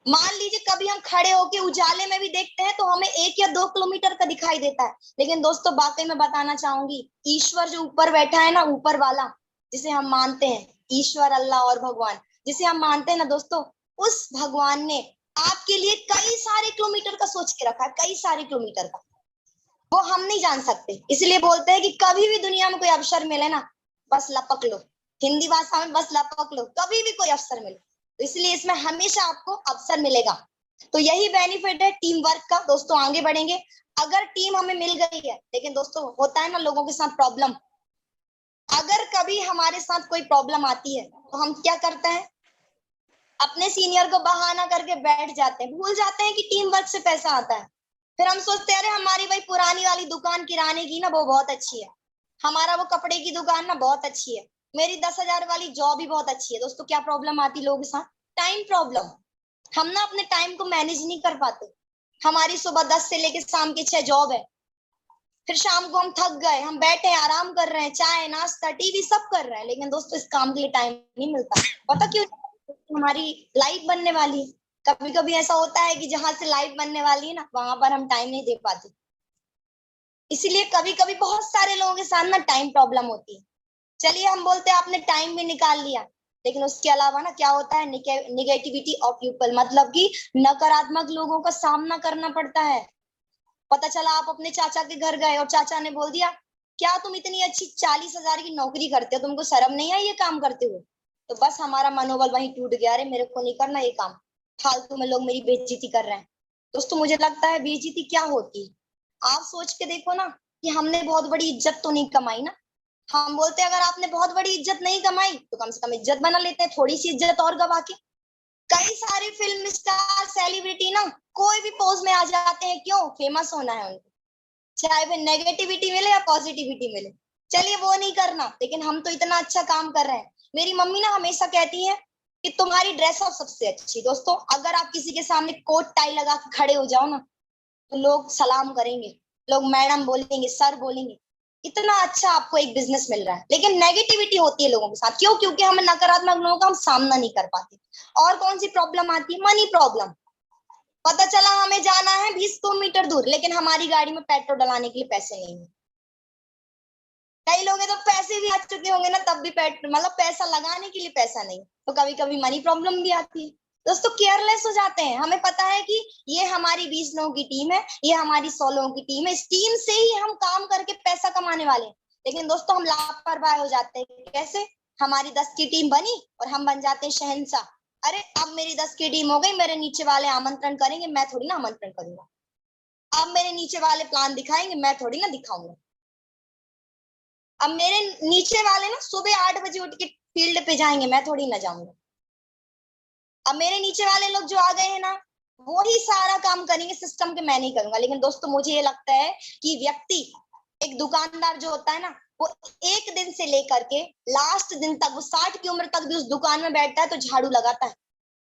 मान लीजिए कभी हम खड़े होके उजाले में भी देखते हैं तो हमें 1 या 2 किलोमीटर का दिखाई देता है। लेकिन दोस्तों, वाकई में बताना चाहूंगी, ईश्वर जो ऊपर बैठा है ना, ऊपर वाला जिसे हम मानते हैं, ईश्वर, अल्लाह और भगवान जिसे हम मानते हैं ना दोस्तों, उस भगवान ने आपके लिए कई सारे किलोमीटर का सोच के रखा है, कई सारे किलोमीटर का। वो हम नहीं जान सकते। इसलिए बोलते हैं कि कभी भी दुनिया में कोई अवसर मिले ना, बस लपक लो। हिंदी भाषा में बस लपक लो, कभी भी कोई अवसर मिले। तो इसलिए इसमें हमेशा आपको अवसर मिलेगा। तो यही बेनिफिट है टीम वर्क का। दोस्तों आगे बढ़ेंगे। अगर टीम हमें मिल गई है, लेकिन दोस्तों होता है ना लोगों के साथ प्रॉब्लम, अगर कभी हमारे साथ कोई प्रॉब्लम आती है तो हम क्या करते हैं, अपने सीनियर को बहाना करके बैठ जाते हैं, भूल जाते हैं कि टीम वर्क से पैसा आता है। फिर हम सोचते हैं अरे हमारी भाई पुरानी वाली दुकान किराने की ना वो बहुत अच्छी है, हमारा वो कपड़े की दुकान ना बहुत अच्छी है, मेरी 10,000 वाली जॉब ही बहुत अच्छी है। दोस्तों क्या प्रॉब्लम आती लोगों के साथ, टाइम प्रॉब्लम। हम ना अपने टाइम को मैनेज नहीं कर पाते। हमारी सुबह 10 से लेकर शाम के 6 जॉब है, फिर शाम को हम थक गए, हम बैठे आराम कर रहे हैं, चाय नाश्ता टीवी सब कर रहे हैं, लेकिन दोस्तों इस काम के लिए टाइम नहीं मिलता। पता क्यों? हमारी लाइफ बनने वाली है। कभी कभी ऐसा होता है कि जहां से लाइफ बनने वाली है ना, वहां पर हम टाइम नहीं दे पाते। इसीलिए कभी कभी बहुत सारे लोगों के साथ ना टाइम प्रॉब्लम होती है। चलिए हम बोलते हैं आपने टाइम भी निकाल लिया, लेकिन उसके अलावा ना क्या होता है, निगेटिविटी ऑफ पीपल, मतलब कि नकारात्मक लोगों का सामना करना पड़ता है। पता चला आप अपने चाचा के घर गए और चाचा ने बोल दिया क्या तुम इतनी अच्छी 40,000 की नौकरी करते हो, तुमको शर्म नहीं आई ये काम करते हुए? तो बस हमारा मनोबल वहीं टूट गया, अरे मेरे को नहीं करना ये काम, फालतू में लोग मेरी बेइज्जती कर रहे हैं। दोस्तों मुझे लगता है बेइज्जती क्या होती है, आप सोच के देखो ना कि हमने बहुत बड़ी इज्जत तो नहीं कमाई ना। हम बोलते हैं अगर आपने बहुत बड़ी इज्जत नहीं कमाई तो कम से कम इज्जत बना लेते हैं, थोड़ी सी इज्जत और गवा के। कई सारे फिल्म स्टार सेलिब्रिटी ना कोई भी पोज में आ जाते हैं, क्यों? फेमस होना है उनको, चाहे वे नेगेटिविटी मिले या पॉजिटिविटी मिले। चलिए वो नहीं करना, लेकिन हम तो इतना अच्छा काम कर रहे हैं। मेरी मम्मी ना हमेशा कहती है कि तुम्हारी ड्रेस अप सबसे अच्छी। दोस्तों अगर आप किसी के सामने कोट टाई लगा के खड़े हो जाओ ना तो लोग सलाम करेंगे, लोग मैडम बोलेंगे, सर बोलेंगे, इतना अच्छा आपको एक बिजनेस मिल रहा है। लेकिन नेगेटिविटी होती है लोगों के साथ, क्यों? क्योंकि हम नकारात्मक लोगों का हम सामना नहीं कर पाते। और कौन सी प्रॉब्लम आती है? Money problem. पता चला हमें जाना है 20 किलोमीटर दूर, लेकिन हमारी गाड़ी में पेट्रोल डलाने के लिए पैसे नहीं है। कई लोग तो पैसे भी आ चुके होंगे ना, तब भी पेट्रोल मतलब पैसा लगाने के लिए पैसा नहीं, तो कभी कभी मनी प्रॉब्लम भी आती है। दोस्तों केयरलेस हो जाते हैं, हमें पता है कि ये हमारी 20 लोगों की टीम है, ये हमारी 100 लोगों की टीम है, इस टीम से ही हम काम करके पैसा कमाने वाले हैं। लेकिन दोस्तों हम लापरवाह हो जाते हैं। कैसे? हमारी 10 की टीम बनी और हम बन जाते हैं शहंशाह। अरे अब मेरी 10 की टीम हो गई, मेरे नीचे वाले आमंत्रण करेंगे, मैं थोड़ी ना आमंत्रण करूंगा। अब मेरे नीचे वाले प्लान दिखाएंगे, मैं थोड़ी ना दिखाऊंगा। अब मेरे नीचे वाले ना सुबह 8 बजे उठ के फील्ड पे जाएंगे, मैं थोड़ी ना जाऊंगा। अब मेरे नीचे वाले लोग जो आ गए हैं ना, वो ही सारा काम करेंगे सिस्टम के, मैं नहीं करूंगा। लेकिन दोस्तों मुझे ये लगता है कि व्यक्ति, एक दुकानदार जो होता है ना, वो एक दिन से लेकर के लास्ट दिन तक, वो 60 की उम्र तक भी उस दुकान में बैठता है तो झाड़ू लगाता है,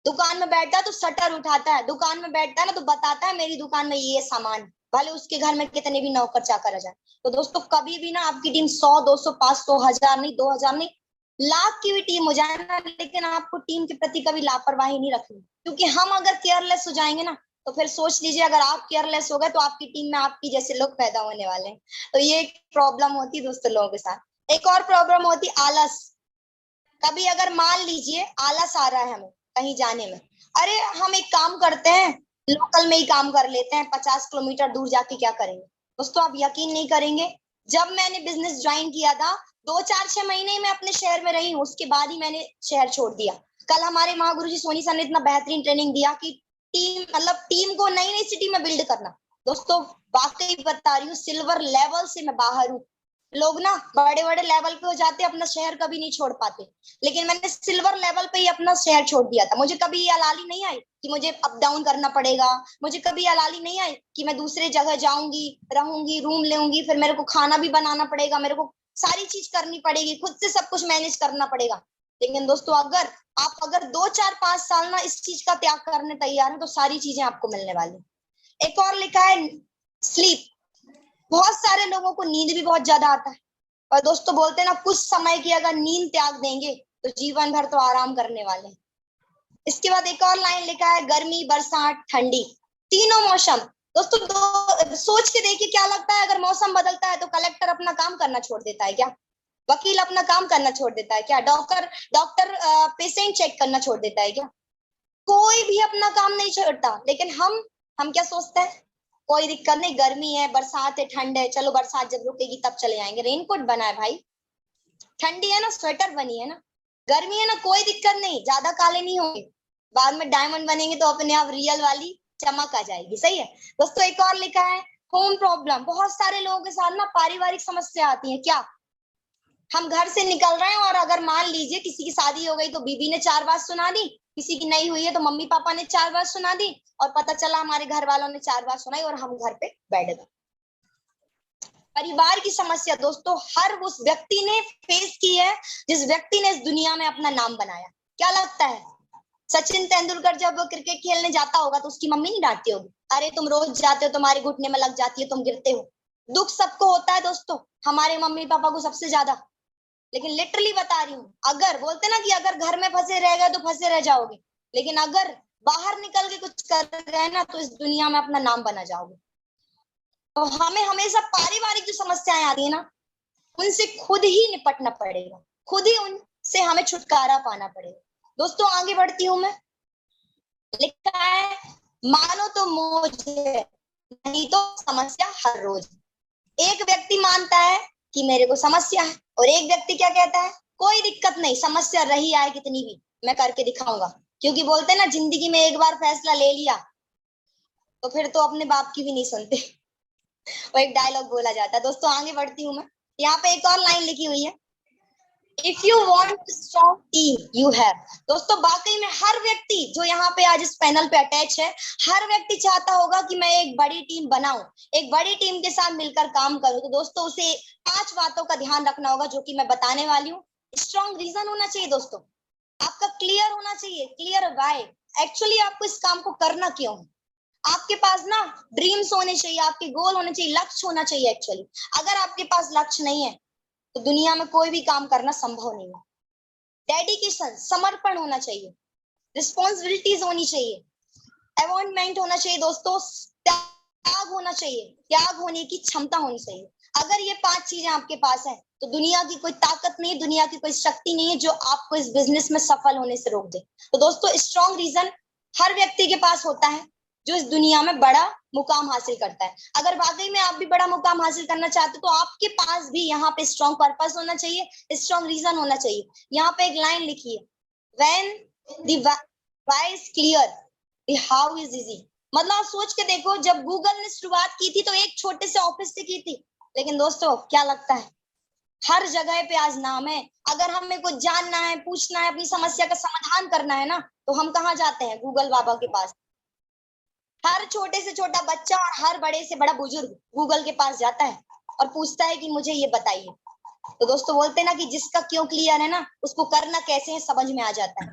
दुकान में बैठता है तो शटर उठाता है, दुकान में बैठता है ना तो बताता है मेरी दुकान में ये सामान, भले उसके घर में कितने भी नौकर चाकर आ जाए। तो दोस्तों कभी भी ना आपकी टीम 100, 200, 500, 1000 नहीं, 2000 नहीं, लाख की भी टीम हो जाए ना, लेकिन आपको टीम के प्रति कभी लापरवाही नहीं रखनी। क्योंकि हम अगर केयरलेस हो जाएंगे ना तो फिर सोच लीजिए, अगर आप केयरलेस हो गए तो आपकी टीम में आपकी जैसे लोग पैदा होने वाले हैं। तो ये एक प्रॉब्लम होती है दोस्तों लोगों के साथ। एक और प्रॉब्लम होती है आलस। कभी अगर मान लीजिए आलस आ रहा है हमें कहीं जाने में, अरे हम एक काम करते हैं, लोकल में ही काम कर लेते हैं, 50 किलोमीटर दूर जाके क्या करेंगे। दोस्तों आप यकीन नहीं करेंगे, जब मैंने बिजनेस ज्वाइन किया था 2-4-6 महीने ही मैं अपने शहर में रही हूँ, उसके बाद ही मैंने शहर छोड़ दिया। कल हमारे महागुरु जी सोनी सर ने इतना बेहतरीन ट्रेनिंग दिया कि टीम मतलब टीम को नई नई सिटी में बिल्ड करना। दोस्तों वाकई बता रही हूँ, सिल्वर लेवल से मैं बाहर हूँ। लोग ना बड़े बड़े लेवल पे हो जाते, अपना शहर कभी नहीं छोड़ पाते, लेकिन मैंने सिल्वर लेवल पे ही अपना शहर छोड़ दिया था। मुझे कभी ये अलाली नहीं आई कि मुझे अप डाउन करना पड़ेगा, मुझे कभी अलाली नहीं आई कि मैं दूसरे जगह जाऊंगी, रहूंगी, रूम लेऊंगी, फिर मेरे को खाना भी बनाना पड़ेगा, मेरे को सारी चीज करनी पड़ेगी, खुद से सब कुछ मैनेज करना पड़ेगा। लेकिन दोस्तों अगर आप 2-4-5 साल ना इस चीज का त्याग करने तैयार हैं तो सारी चीजें आपको मिलने वाली। एक और लिखा है स्लीप। बहुत सारे लोगों को नींद भी बहुत ज्यादा आता है, और दोस्तों बोलते हैं ना, कुछ समय की अगर नींद त्याग देंगे तो जीवन भर तो आराम करने वाले हैं। इसके बाद एक और लाइन लिखा है गर्मी, बरसात, ठंडी, तीनों मौसम। दोस्तों सोच के देखिए, क्या लगता है अगर मौसम बदलता है तो कलेक्टर अपना काम करना छोड़ देता है क्या? वकील अपना काम करना छोड़ देता है क्या? डॉक्टर पेशेंट चेक करना छोड़ देता है क्या? कोई भी अपना काम नहीं छोड़ता। लेकिन हम क्या सोचते हैं, कोई दिक्कत नहीं, गर्मी है, बरसात है, ठंड है, चलो बरसात जब रुकेगी तब चले जाएंगे, रेनकोट बना है भाई, ठंडी है ना स्वेटर बनी है ना, गर्मी है ना कोई दिक्कत नहीं, ज्यादा काले नहीं होंगे, बाद में डायमंड बनेंगे तो अपने आप रियल वाली चमक आ जाएगी। सही है दोस्तों। एक और लिखा है होम प्रॉब्लम। बहुत सारे लोगों के साथ ना पारिवारिक समस्या आती है। क्या हम घर से निकल रहे हैं और अगर मान लीजिए किसी की शादी हो गई तो बीबी ने 4 बात सुना दी, किसी की नहीं हुई है तो मम्मी पापा ने 4 बात सुना दी, और पता चला हमारे घर वालों ने 4 बात सुनाई और हम घर पे बैठ गए। परिवार की समस्या दोस्तों हर उस व्यक्ति ने फेस की है जिस व्यक्ति ने इस दुनिया में अपना नाम बनाया। क्या लगता है, सचिन तेंदुलकर जब क्रिकेट खेलने जाता होगा तो उसकी मम्मी नहीं डांटती होगी, अरे तुम रोज जाते हो, तुम्हारे घुटने में लग जाती है, तुम गिरते हो। दुख सबको होता है दोस्तों, हमारे मम्मी पापा को सबसे ज्यादा। लेकिन लिटरली बता रही हूँ, अगर बोलते ना कि अगर घर में फंसे रह गए तो फंसे रह जाओगे, लेकिन अगर बाहर निकल के कुछ कर गए ना तो इस दुनिया में अपना नाम बना जाओगे। तो हमें हमेशा पारिवारिक जो समस्याएं आती है ना, उनसे खुद ही निपटना पड़ेगा, खुद ही उनसे हमें छुटकारा पाना पड़ेगा। दोस्तों आगे बढ़ती हूँ मैं। लिखा है मानो तो मौज है, नहीं तो समस्या हर रोज। एक व्यक्ति मानता है कि मेरे को समस्या है, और एक व्यक्ति क्या कहता है, कोई दिक्कत नहीं, समस्या रही आए कितनी भी, मैं करके दिखाऊंगा। क्योंकि बोलते हैं ना, जिंदगी में एक बार फैसला ले लिया तो फिर तो अपने बाप की भी नहीं सुनते। वो एक डायलॉग बोला जाता है। दोस्तों आगे बढ़ती हूँ मैं। यहाँ पे एक और लाइन लिखी हुई है, if you want strong team you have. दोस्तों वाकई में हर व्यक्ति जो यहाँ पे आज इस पैनल पे अटैच है, हर व्यक्ति चाहता होगा कि मैं एक बड़ी टीम बनाऊं, एक बड़ी टीम के साथ मिलकर काम करूं। तो दोस्तों उसे 5 बातों का ध्यान रखना होगा जो कि मैं बताने वाली हूँ। स्ट्रॉन्ग रीजन होना चाहिए दोस्तों, आपका क्लियर होना चाहिए, क्लियर व्हाई, एक्चुअली आपको इस काम को करना क्यों है। आपके पास ना ड्रीम्स होने चाहिए, आपके गोल होने चाहिए, लक्ष्य होना चाहिए एक्चुअली। अगर आपके पास लक्ष्य नहीं है तो दुनिया में कोई भी काम करना संभव नहीं है। डेडिकेशन, समर्पण होना चाहिए, रिस्पॉन्सिबिलिटीज होनी चाहिए, अवॉइंटमेंट होना चाहिए दोस्तों, त्याग होना चाहिए, त्याग होने की क्षमता होनी चाहिए। अगर ये 5 चीजें आपके पास है तो दुनिया की कोई ताकत नहीं, दुनिया की कोई शक्ति नहीं है जो आपको इस बिजनेस में सफल होने से रोक दे। तो दोस्तों स्ट्रॉन्ग रीजन हर व्यक्ति के पास होता है जो इस दुनिया में बड़ा मुकाम हासिल करता है। अगर वाकई में आप भी बड़ा मुकाम हासिल करना चाहते हो तो आपके पास भी यहाँ पे स्ट्रॉन्ग पर्पस होना चाहिए, स्ट्रॉन्ग रीजन होना चाहिए। यहाँ पे एक लाइन लिखी है, when the why is clear the how is easy. मतलब आप सोच के देखो, जब गूगल ने शुरुआत की थी तो एक छोटे से ऑफिस से की थी, लेकिन दोस्तों क्या लगता है हर जगह पे आज नाम है। अगर हमें कुछ जानना है, पूछना है, अपनी समस्या का समाधान करना है ना, तो हम कहाँ जाते हैं? गूगल बाबा के पास। हर छोटे से छोटा बच्चा और हर बड़े से बड़ा बुजुर्ग गूगल के पास जाता है और पूछता है कि मुझे ये बताइए। तो दोस्तों बोलते हैं ना कि जिसका क्यों क्लियर है ना, उसको करना कैसे है समझ में आ जाता है।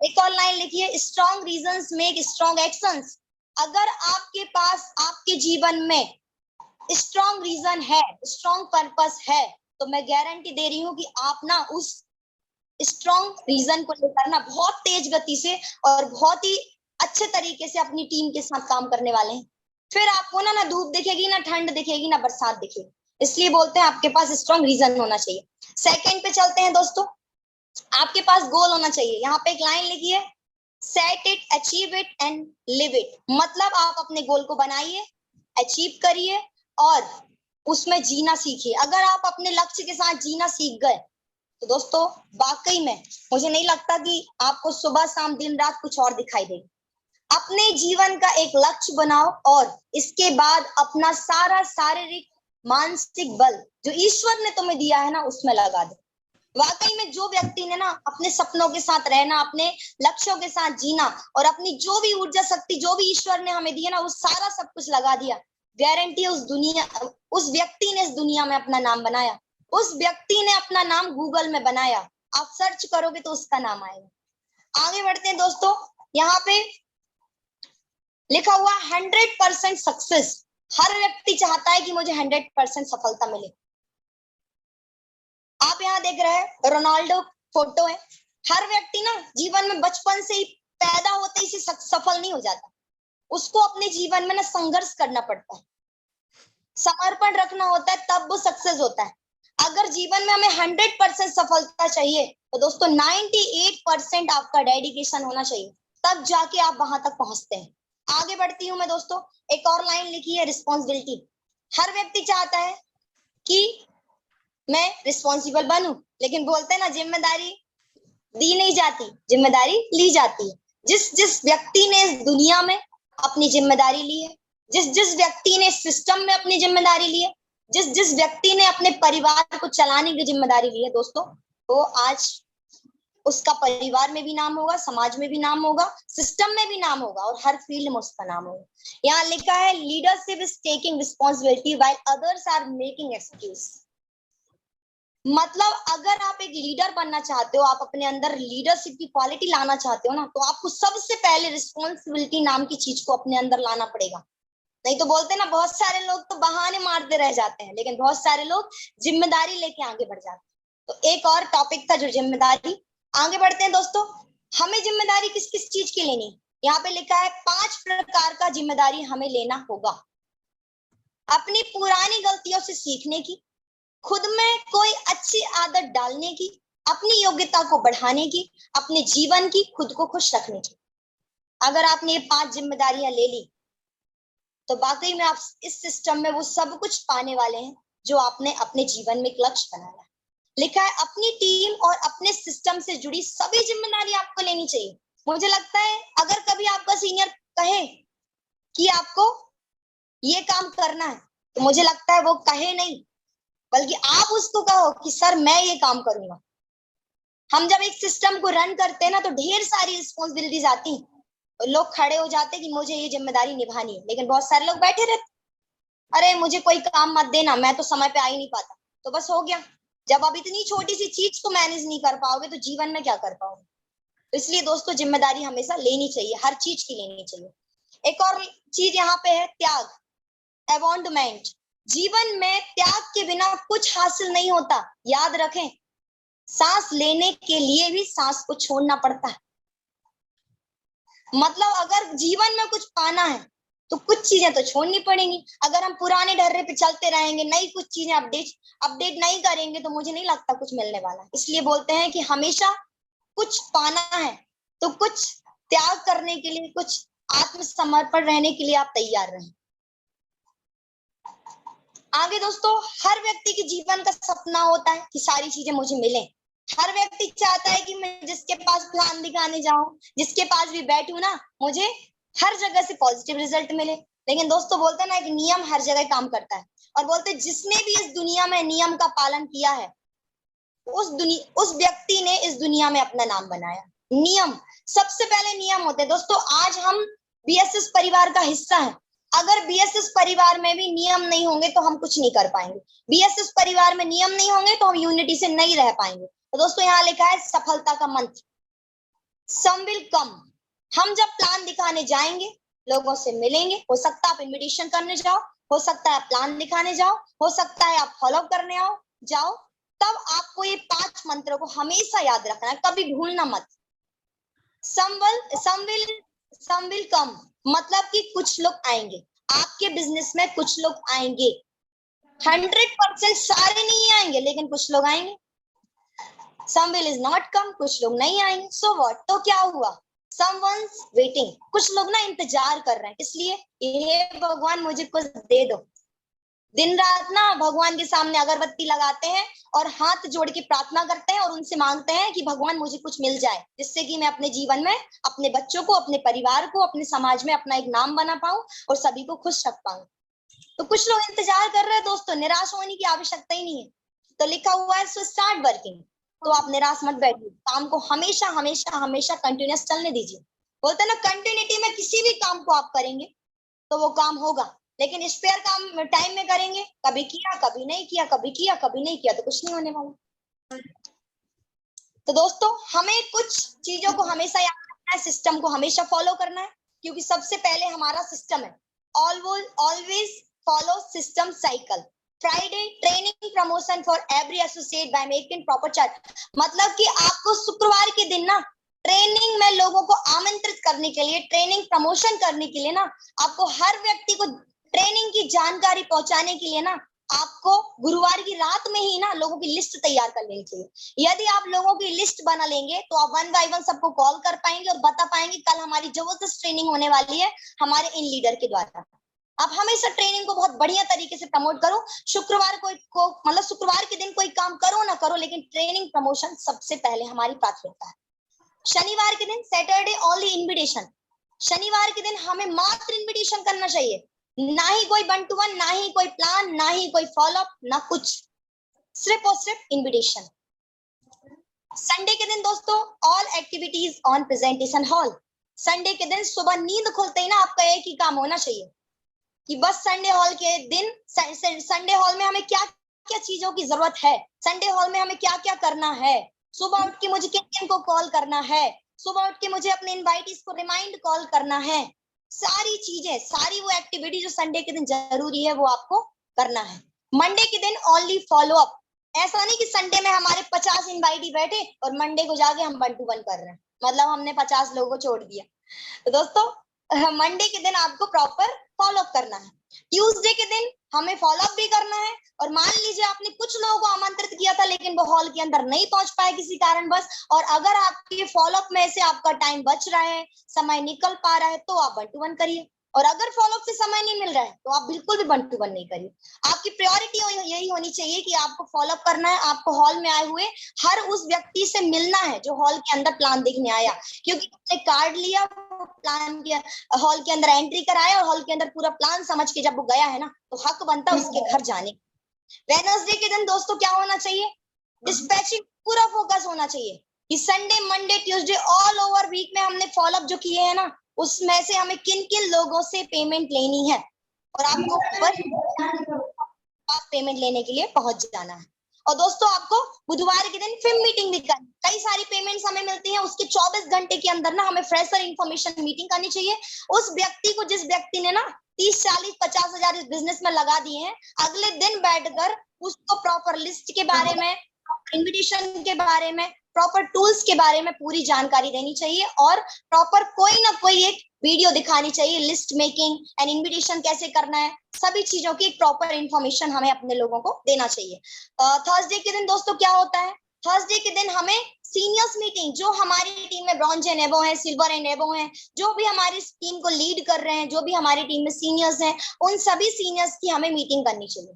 एक और लाइन लिखिए, strong reasons make strong actions. अगर आपके पास आपके जीवन में स्ट्रॉन्ग रीजन है, स्ट्रॉन्ग पर्पस है, तो मैं गारंटी दे रही हूँ कि आप ना उस स्ट्रॉन्ग रीजन को लेकर ना बहुत तेज गति से और बहुत ही अच्छे तरीके से अपनी टीम के साथ काम करने वाले हैं। फिर आपको ना धूप दिखेगी, ना ठंड दिखेगी, ना बरसात दिखेगी। इसलिए बोलते हैं आपके पास स्ट्रॉन्ग रीजन होना चाहिए। सेकंड पे चलते हैं दोस्तों, आपके पास गोल होना चाहिए। यहाँ पे एक लाइन लिखी है, set it, achieve it and live it. मतलब आप अपने गोल को बनाइए, अचीव करिए और उसमें जीना सीखिए। अगर आप अपने लक्ष्य के साथ जीना सीख गए तो दोस्तों वाकई में मुझे नहीं लगता कि आपको सुबह शाम दिन रात कुछ और दिखाई देगा। अपने जीवन का एक लक्ष्य बनाओ और इसके बाद अपना सारा शारीरिक मानसिक बल जो ईश्वर ने तुम्हें दिया है ना, उसमें लगा दो। वाकई में जो व्यक्ति ने ना अपने सपनों के साथ रहना, अपने लक्ष्यों के साथ जीना और अपनी जो भी ऊर्जा शक्ति जो भी ईश्वर ने हमें दी है ना, वो सारा सब कुछ लगा दिया, गारंटी है उस व्यक्ति ने इस दुनिया में अपना नाम बनाया। उस व्यक्ति ने अपना नाम गूगल में बनाया, आप सर्च करोगे तो उसका नाम आएगा। आगे बढ़ते हैं दोस्तों, यहाँ पे लिखा हुआ 100% सक्सेस। हर व्यक्ति चाहता है कि मुझे 100% सफलता मिले। आप यहाँ देख रहे हैं रोनाल्डो फोटो है। हर व्यक्ति ना जीवन में बचपन से ही पैदा होते ही से सफल नहीं हो जाता, उसको अपने जीवन में ना संघर्ष करना पड़ता है, समर्पण रखना होता है, तब वो सक्सेस होता है। अगर जीवन में हमें 100% सफलता चाहिए तो दोस्तों 98% आपका डेडिकेशन होना चाहिए, तब जाके आप वहां तक पहुंचते हैं। आगे बढ़ती हूँ मैं दोस्तों, एक और लाइन लिखी है, रिस्पॉन्सिबिलिटी। हर व्यक्ति चाहता है कि मैं रिस्पॉन्सिबल बनूं, लेकिन बोलते हैं ना जिम्मेदारी दी नहीं जाती, जिम्मेदारी ली जाती है। जिस जिस व्यक्ति ने इस दुनिया में अपनी जिम्मेदारी ली है, जिस जिस व्यक्ति ने सिस्टम में अपनी जिम्मेदारी ली है, जिस जिस व्यक्ति ने अपने परिवार को चलाने की जिम्मेदारी ली है दोस्तों, वो आज उसका परिवार में भी नाम होगा, समाज में भी नाम होगा, सिस्टम में भी नाम होगा और हर फील्ड में उसका नाम होगा। यहाँ लिखा है, leadership is taking responsibility while others are making excuse. मतलब अगर आप एक लीडर बनना चाहते हो, आप अपने अंदर लीडरशिप की क्वालिटी लाना चाहते हो ना, तो आपको सबसे पहले रिस्पॉन्सिबिलिटी नाम की चीज को अपने अंदर लाना पड़ेगा। नहीं तो बोलते ना, बहुत सारे लोग तो बहाने मारते रह जाते हैं, लेकिन बहुत सारे लोग जिम्मेदारी लेके आगे बढ़ जाते हैं। तो एक और टॉपिक था जो जिम्मेदारी। आगे बढ़ते हैं दोस्तों, हमें जिम्मेदारी किस किस चीज की लेनी? यहाँ पे लिखा है 5 प्रकार का जिम्मेदारी हमें लेना होगा। अपनी पुरानी गलतियों से सीखने की, खुद में कोई अच्छी आदत डालने की, अपनी योग्यता को बढ़ाने की, अपने जीवन की खुद को खुश रखने की। अगर आपने ये 5 जिम्मेदारियां ले ली तो वाकई में आप इस सिस्टम में वो सब कुछ पाने वाले हैं जो आपने अपने जीवन में एक लक्ष्य बनाया। लिखा है अपनी टीम और अपने सिस्टम से जुड़ी सभी जिम्मेदारी आपको लेनी चाहिए। मुझे लगता है अगर कभी आपका सीनियर कहे कि आपको ये काम करना है, तो मुझे लगता है वो कहे नहीं, बल्कि आप उसको कहो कि सर मैं ये काम करूंगा। हम जब एक सिस्टम को रन करते हैं ना, तो ढेर सारी रिस्पॉन्सिबिलिटीज आती हैं। लोग खड़े हो जाते हैं कि मुझे ये जिम्मेदारी निभानी है, लेकिन बहुत सारे लोग बैठे रहते, अरे मुझे कोई काम मत देना, मैं तो समय पे आ ही नहीं पाता। तो बस हो गया। जब आप इतनी छोटी सी चीज को मैनेज नहीं कर पाओगे तो जीवन में क्या कर पाओगे। तो इसलिए दोस्तों जिम्मेदारी हमेशा लेनी चाहिए, हर चीज की लेनी चाहिए। एक और चीज यहाँ पे है त्याग, अबॉन्डमेंट। जीवन में त्याग के बिना कुछ हासिल नहीं होता। याद रखें, सांस लेने के लिए भी सांस को छोड़ना पड़ता है। मतलब अगर जीवन में कुछ पाना है तो कुछ चीजें तो छोड़नी पड़ेंगी। अगर हम पुराने ढर्रे पे चलते रहेंगे, नई कुछ चीजें अपडेट नहीं करेंगे, तो मुझे नहीं लगता कुछ मिलने वाला है। इसलिए बोलते हैं कि हमेशा कुछ पाना है तो कुछ त्याग करने के लिए, कुछ आत्मसमर्पण रहने के लिए आप तैयार रहें। आगे दोस्तों, हर व्यक्ति के जीवन का सपना होता है कि सारी चीजें मुझे मिले। हर व्यक्ति चाहता है कि मैं जिसके पास प्लान दिखाने जाऊं, जिसके पास भी बैठूं ना, मुझे हर जगह से पॉजिटिव रिजल्ट मिले। लेकिन दोस्तों बोलते हैं ना, कि नियम हर जगह काम करता है। और बोलते हैं जिसने भी इस दुनिया में नियम का पालन किया है, उस व्यक्ति ने इस दुनिया में अपना नाम बनाया। नियम, सबसे पहले नियम होते हैं दोस्तों। आज हम बीएसएस परिवार का हिस्सा है। अगर बीएसएस परिवार में भी नियम नहीं होंगे तो हम कुछ नहीं कर पाएंगे। बीएसएस परिवार में नियम नहीं होंगे तो हम यूनिटी से नहीं रह पाएंगे। तो दोस्तों यहाँ लिखा है सफलता का मंत्र, सम विल कम। हम जब प्लान दिखाने जाएंगे, लोगों से मिलेंगे, हो सकता है आप इन्विटेशन करने जाओ, हो सकता है आप प्लान दिखाने जाओ, हो सकता है आप फॉलो करने जाओ, तब आपको ये 5 मंत्रों को हमेशा याद रखना है, कभी भूलना मत। सम विल कम मतलब कि कुछ लोग आएंगे आपके बिजनेस में, कुछ लोग आएंगे। 100% सारे नहीं आएंगे, लेकिन कुछ लोग आएंगे। Some will is not come, कुछ लोग नहीं आएंगे। So what? तो क्या हुआ? Someone's waiting, कुछ लोग ना इंतजार कर रहे हैं। इसलिए हे भगवान मुझे कुछ दे दो। दिन रात ना भगवान के सामने अगरबत्ती लगाते हैं और हाथ जोड़ के प्रार्थना करते हैं और उनसे मांगते हैं कि भगवान मुझे कुछ मिल जाए, जिससे कि मैं अपने जीवन में अपने बच्चों को, अपने परिवार को, अपने समाज में अपना एक नाम बना पाऊं और सभी को खुश रख पाऊं। तो कुछ लोग इंतजार कर रहे हैं दोस्तों, निराश होने की आवश्यकता ही नहीं है। तो लिखा हुआ है सो स्टार्ट वर्किंग। तो आप निराश मत बैठिए, काम को हमेशा हमेशा हमेशा कंटिन्यूअस चलने दीजिए। बोलते हैं ना, कंटिन्यूटी में किसी भी काम को आप करेंगे तो वो काम होगा। लेकिन स्पेयर काम टाइम में करेंगे, कभी किया कभी नहीं किया, कभी किया कभी नहीं किया, तो कुछ नहीं होने वाला। तो दोस्तों हमें कुछ चीजों को हमेशा याद रखना है, सिस्टम को हमेशा फॉलो करना है, क्योंकि सबसे पहले हमारा सिस्टम है। Always follow system cycle. Friday training promotion for every associate by making proper chart. मतलब कि आपको शुक्रवार के दिन ना ट्रेनिंग में लोगों को आमंत्रित करने के लिए, ट्रेनिंग प्रमोशन करने के लिए ना, आपको हर व्यक्ति को ट्रेनिंग की जानकारी पहुंचाने के लिए ना, आपको गुरुवार की रात में ही ना लोगों की लिस्ट तैयार कर लेनी चाहिए। यदि आप लोगों की लिस्ट बना लेंगे तो आप 1 बाय 1 सबको कॉल कर पाएंगे और बता पाएंगे कल हमारी जबरदस्त ट्रेनिंग होने वाली है हमारे इन लीडर के द्वारा। आप हमेशा ट्रेनिंग को बहुत बढ़िया तरीके से प्रमोट करो। शुक्रवार को मतलब शुक्रवार के दिन कोई काम करो ना करो, लेकिन ट्रेनिंग प्रमोशन सबसे पहले हमारी प्राथमिकता है। शनिवार के दिन सैटरडे ओनली इन्विटेशन। शनिवार के दिन हमें मात्र इन्विटेशन करना चाहिए, ना ही कोई 1 to 1, ना ही कोई प्लान, ना ही कोई फॉलोअप, ना कुछ, सिर्फ और सिर्फ इन्विटेशन। संडे के दिन दोस्तों all activities on presentation hall. Sunday के दिन सुबह नींद खुलते ही ना आपका एक ही काम होना चाहिए कि बस संडे हॉल के दिन, संडे हॉल में हमें क्या क्या चीजों की जरूरत है, संडे हॉल में हमें क्या क्या करना है, सुबह उठ के मुझे किन किन को कॉल करना है, सुबह उठ के मुझे अपने इनवाइटीज को रिमाइंड कॉल करना है। सारी चीजें, सारी वो एक्टिविटी जो संडे के दिन जरूरी है वो आपको करना है। मंडे के दिन ओनली फॉलो अप। ऐसा नहीं कि संडे में हमारे 50 इनवाइटी बैठे और मंडे को जाके हम 1 to 1 कर रहे हैं, मतलब हमने 50 लोगों को छोड़ दिया। तो दोस्तों मंडे के दिन आपको प्रॉपर फॉलो अप करना है। ट्यूसडे के दिन हमें फॉलो अप भी करना है। और मान लीजिए आपने कुछ लोगों को आमंत्रित किया था लेकिन वो हॉल के अंदर नहीं पहुंच पाए किसी कारणवश, और अगर आपके फॉलो अप में से आपका टाइम बच रहा है, समय निकल पा रहा है, तो आप 1 to 1 करिए। और अगर फॉलोअप से समय नहीं मिल रहा है तो आप बिल्कुल भी 1-to-1 नहीं करिए। आपकी प्रायोरिटी यही होनी चाहिए कि आपको फॉलोअप करना है, आपको हॉल में आए हुए हर उस व्यक्ति से मिलना है जो हॉल के अंदर प्लान देखने आया, क्योंकि उसने कार्ड लिया, प्लान किया, हॉल के अंदर एंट्री कराया और हॉल के अंदर पूरा प्लान समझ के जब वो गया है ना, तो हक बनता है उसके घर जाने। वेडनेसडे के दिन दोस्तों क्या होना चाहिए, डिस्पैचिंग पूरा फोकस होना चाहिए कि Sunday Monday Tuesday all over week में हमने फॉलोअप जो किए हैं ना, उसमें से हमें किन किन लोगों से पेमेंट लेनी है और आपको ऊपर पेमेंट लेने के लिए पहुंच जाना है। और दोस्तों आपको बुधवार के दिन फिर मीटिंग भी करनी, कई सारी पेमेंट्स हमें मिलती हैं, उसके 24 घंटे के अंदर ना हमें फ्रेशर इंफॉर्मेशन मीटिंग करनी चाहिए। उस व्यक्ति को, जिस व्यक्ति ने ना 30, 40, 50 हजार इस बिजनेस में लगा दिए हैं, अगले दिन बैठकर उसको प्रॉपर लिस्ट के बारे में, इन्विटेशन के बारे में, प्रॉपर टूल्स के बारे में पूरी जानकारी देनी चाहिए और प्रॉपर कोई ना कोई एक वीडियो दिखानी चाहिए, लिस्ट मेकिंग एंड इन्विटेशन कैसे करना है, सभी चीजों की प्रॉपर इंफॉर्मेशन हमें अपने लोगों को देना चाहिए। थर्सडे के दिन दोस्तों क्या होता है, थर्सडे के दिन हमें सीनियर्स मीटिंग, जो हमारी टीम में ब्रॉन्ज एंड एबो है, सिल्वर एंड एबो है, जो भी हमारी टीम को लीड कर रहे हैं, जो भी हमारी टीम में सीनियर्स हैं, उन सभी सीनियर्स की हमें मीटिंग करनी चाहिए,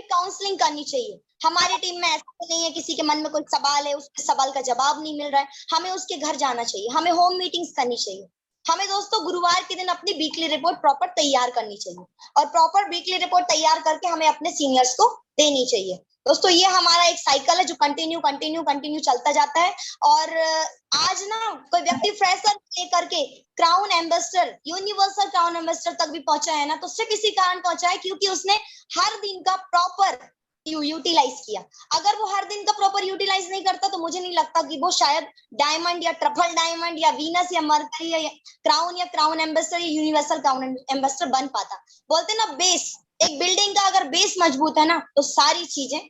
काउंसलिंग करनी चाहिए। हमारी टीम में ऐसा तो नहीं है किसी के मन में कोई सवाल है, उसके सवाल का जवाब नहीं मिल रहा है, हमें उसके घर जाना चाहिए, हमें होम मीटिंग्स करनी चाहिए। हमें दोस्तों गुरुवार के दिन अपनी वीकली रिपोर्ट प्रॉपर तैयार करनी चाहिए और प्रॉपर वीकली रिपोर्ट तैयार करके हमें अपने सीनियर्स को देनी चाहिए। दोस्तों ये हमारा एक साइकिल है जो कंटिन्यू चलता जाता है। और आज ना कोई व्यक्ति फ्रेशर लेकर के crown ambassador, universal crown ambassador तक भी पहुंचा है ना, तो सिर्फ इसी कारण पहुंचा है क्योंकि उसने हर दिन का प्रॉपर यूटिलाइज किया। अगर वो हर दिन का प्रॉपर यूटिलाइज नहीं करता तो मुझे नहीं लगता कि वो शायद डायमंड या ट्रिपल डायमंड या वीनस या मरकरी या क्राउन एम्बेसडर या यूनिवर्सल क्राउन एम्बेसडर बन पाता। बोलते ना बेस, एक बिल्डिंग का अगर बेस मजबूत है ना तो सारी चीजें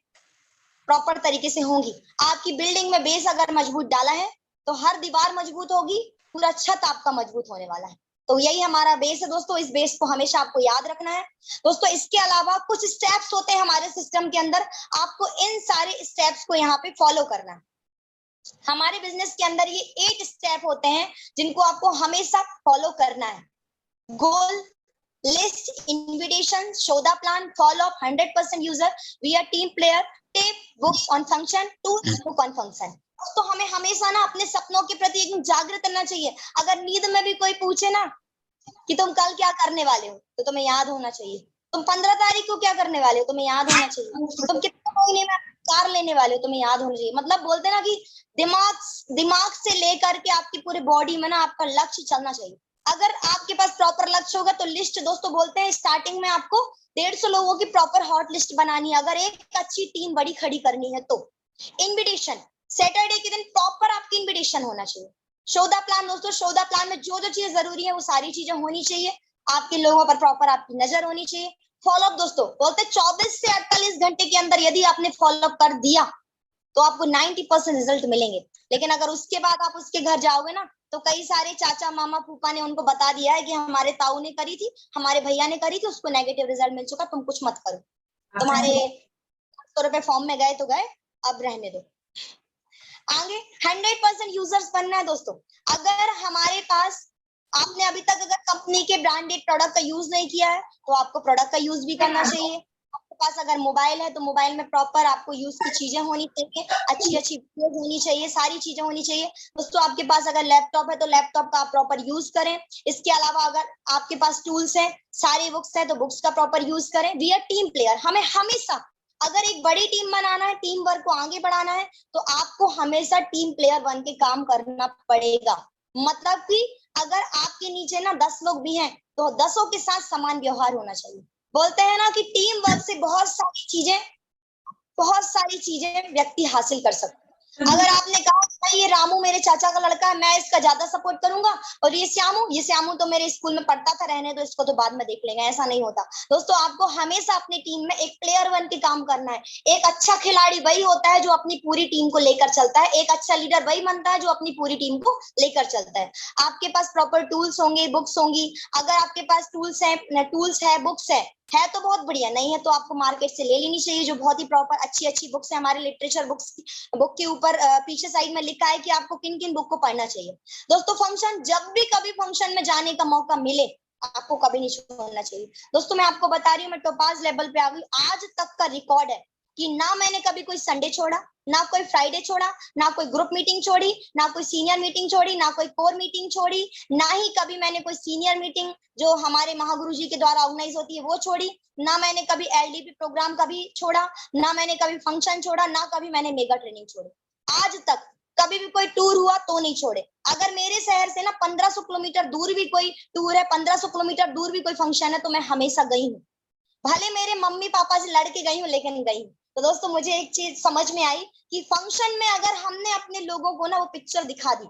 प्रॉपर तरीके से होंगी। आपकी बिल्डिंग में बेस अगर मजबूत डाला है तो हर दीवार मजबूत होगी, पूरा छत आपका मजबूत होने वाला है। तो यही हमारा बेस है दोस्तों, इस बेस को हमेशा आपको याद रखना है। दोस्तों इसके अलावा कुछ स्टेप्स होते हैं हमारे सिस्टम के अंदर, आपको इन सारे स्टेप्स को यहाँ पे फॉलो करना है। हमारे बिजनेस के अंदर ये 8 स्टेप होते हैं जिनको आपको हमेशा फॉलो करना है। Goal, list, invitation, show the plan, follow up, 100% user, we are team player, tape, books on function, tools book on function. तो हमें हमेशा ना अपने सपनों के प्रति एकदम जागृत रहना चाहिए। अगर नींद में भी कोई पूछे ना कि तुम कल क्या करने वाले हो तो तुम्हें याद होना चाहिए। तुम 15 तारीख को क्या करने वाले हो तुम्हें याद होना चाहिए। तुम कितने महीने में कार लेने वाले हो तुम्हें याद होना चाहिए। मतलब बोलते ना कि दिमाग से लेकर के आपकी पूरी बॉडी में ना आपका लक्ष्य चलना चाहिए। अगर आपके पास प्रॉपर लक्ष्य होगा तो लिस्ट, दोस्तों बोलते हैं स्टार्टिंग में आपको 150 लोगों की प्रॉपर हॉट लिस्ट बनानी है अगर एक अच्छी टीम बड़ी खड़ी करनी है तो। इन्विटेशन, सैटरडे के दिन प्रॉपर आपकी इन्विटेशन होना चाहिए। शो द प्लान, दोस्तों शो द प्लान में जो जो चीजें जरूरी है वो सारी चीजें होनी चाहिए। आपके लोगों पर प्रॉपर आपकी नजर होनी चाहिए। फॉलोअप, दोस्तों बोलते 24 से 48 घंटे के अंदर यदि आपने फॉलोअप कर दिया तो आपको 90% रिजल्ट मिलेंगे। लेकिन अगर उसके बाद आप उसके घर जाओगे ना तो कई सारे चाचा मामा फूफा ने उनको बता दिया है कि हमारे ताऊ ने करी थी, हमारे भैया ने करी थी, उसको नेगेटिव रिजल्ट मिल चुका, तुम कुछ मत करो, तुम्हारे 100 रुपए फॉर्म में गए तो गए, अब रहने दो। आगे 100% यूजर्स बनना है दोस्तों। अगर हमारे पास, आपने अभी तक अगर कंपनी के ब्रांडेड प्रोडक्ट का यूज नहीं किया है तो आपको प्रोडक्ट का यूज भी करना चाहिए। आपके पास अगर मोबाइल है तो मोबाइल में प्रॉपर आपको यूज की चीजें होनी चाहिए, अच्छी वीडियोस होनी चाहिए, सारी चीजें होनी चाहिए। दोस्तों आपके पास अगर लैपटॉप है तो लैपटॉप का आप प्रॉपर यूज करें। इसके अलावा अगर आपके पास टूल्स है, सारी बुक्स है तो बुक्स का प्रॉपर यूज करें। वी आर टीम प्लेयर, हमें हमेशा अगर एक बड़ी टीम बनाना है, टीम वर्क को आगे बढ़ाना है तो आपको हमेशा टीम प्लेयर बन के काम करना पड़ेगा। मतलब कि अगर आपके नीचे ना 10 लोग भी हैं तो 10 के साथ समान व्यवहार होना चाहिए। बोलते हैं ना कि टीम वर्क से बहुत सारी चीजें व्यक्ति हासिल कर सकते हैं। अगर आपने कहा ये रामू मेरे चाचा का लड़का है, मैं इसका ज्यादा सपोर्ट करूंगा, और ये श्यामू तो मेरे स्कूल में पढ़ता था, रहने दो इसको तो बाद में देख लेंगे, ऐसा नहीं होता। दोस्तों आपको हमेशा अपनी टीम में एक प्लेयर बन के काम करना है। एक अच्छा खिलाड़ी वही होता है जो अपनी पूरी टीम को लेकर चलता है। एक अच्छा लीडर वही बनता है जो अपनी पूरी टीम को लेकर चलता है। आपके पास प्रॉपर टूल्स होंगे, बुक्स होंगी। अगर आपके पास टूल्स है, बुक्स है है तो बहुत बढ़िया, नहीं है तो आपको मार्केट से ले लेनी चाहिए, जो बहुत ही प्रॉपर अच्छी अच्छी बुक्स है हमारे लिटरेचर बुक के ऊपर पीछे साइड में लिखा है कि आपको किन किन बुक को पढ़ना चाहिए। दोस्तों फंक्शन, जब भी कभी फंक्शन में जाने का मौका मिले आपको कभी नहीं छोड़ना चाहिए। दोस्तों मैं आपको बता रही हूँ, मैं टोपाज लेवल पे आ गई, आज तक का रिकॉर्ड है कि ना मैंने कभी कोई संडे छोड़ा, ना कोई फ्राइडे छोड़ा, ना कोई ग्रुप मीटिंग छोड़ी, ना कोई सीनियर मीटिंग छोड़ी, ना कोई कोर मीटिंग छोड़ी, ना ही कभी मैंने कोई सीनियर मीटिंग जो हमारे महागुरु जी के द्वारा ऑर्गेनाइज होती है वो छोड़ी, ना मैंने कभी एलडीपी प्रोग्राम कभी छोड़ा, ना मैंने कभी फंक्शन छोड़ा, ना कभी मैंने मेगा ट्रेनिंग छोड़ी। आज तक कभी भी कोई टूर हुआ तो नहीं छोड़े। अगर मेरे शहर से ना 1500 किलोमीटर दूर भी कोई टूर है, 1500 किलोमीटर दूर भी कोई फंक्शन है, तो मैं हमेशा गई हूँ। भले मेरे मम्मी पापा से लड़के गई हूँ लेकिन गई हूँ। तो दोस्तों मुझे एक चीज समझ में आई कि फंक्शन में अगर हमने अपने लोगों को ना वो पिक्चर दिखा दी,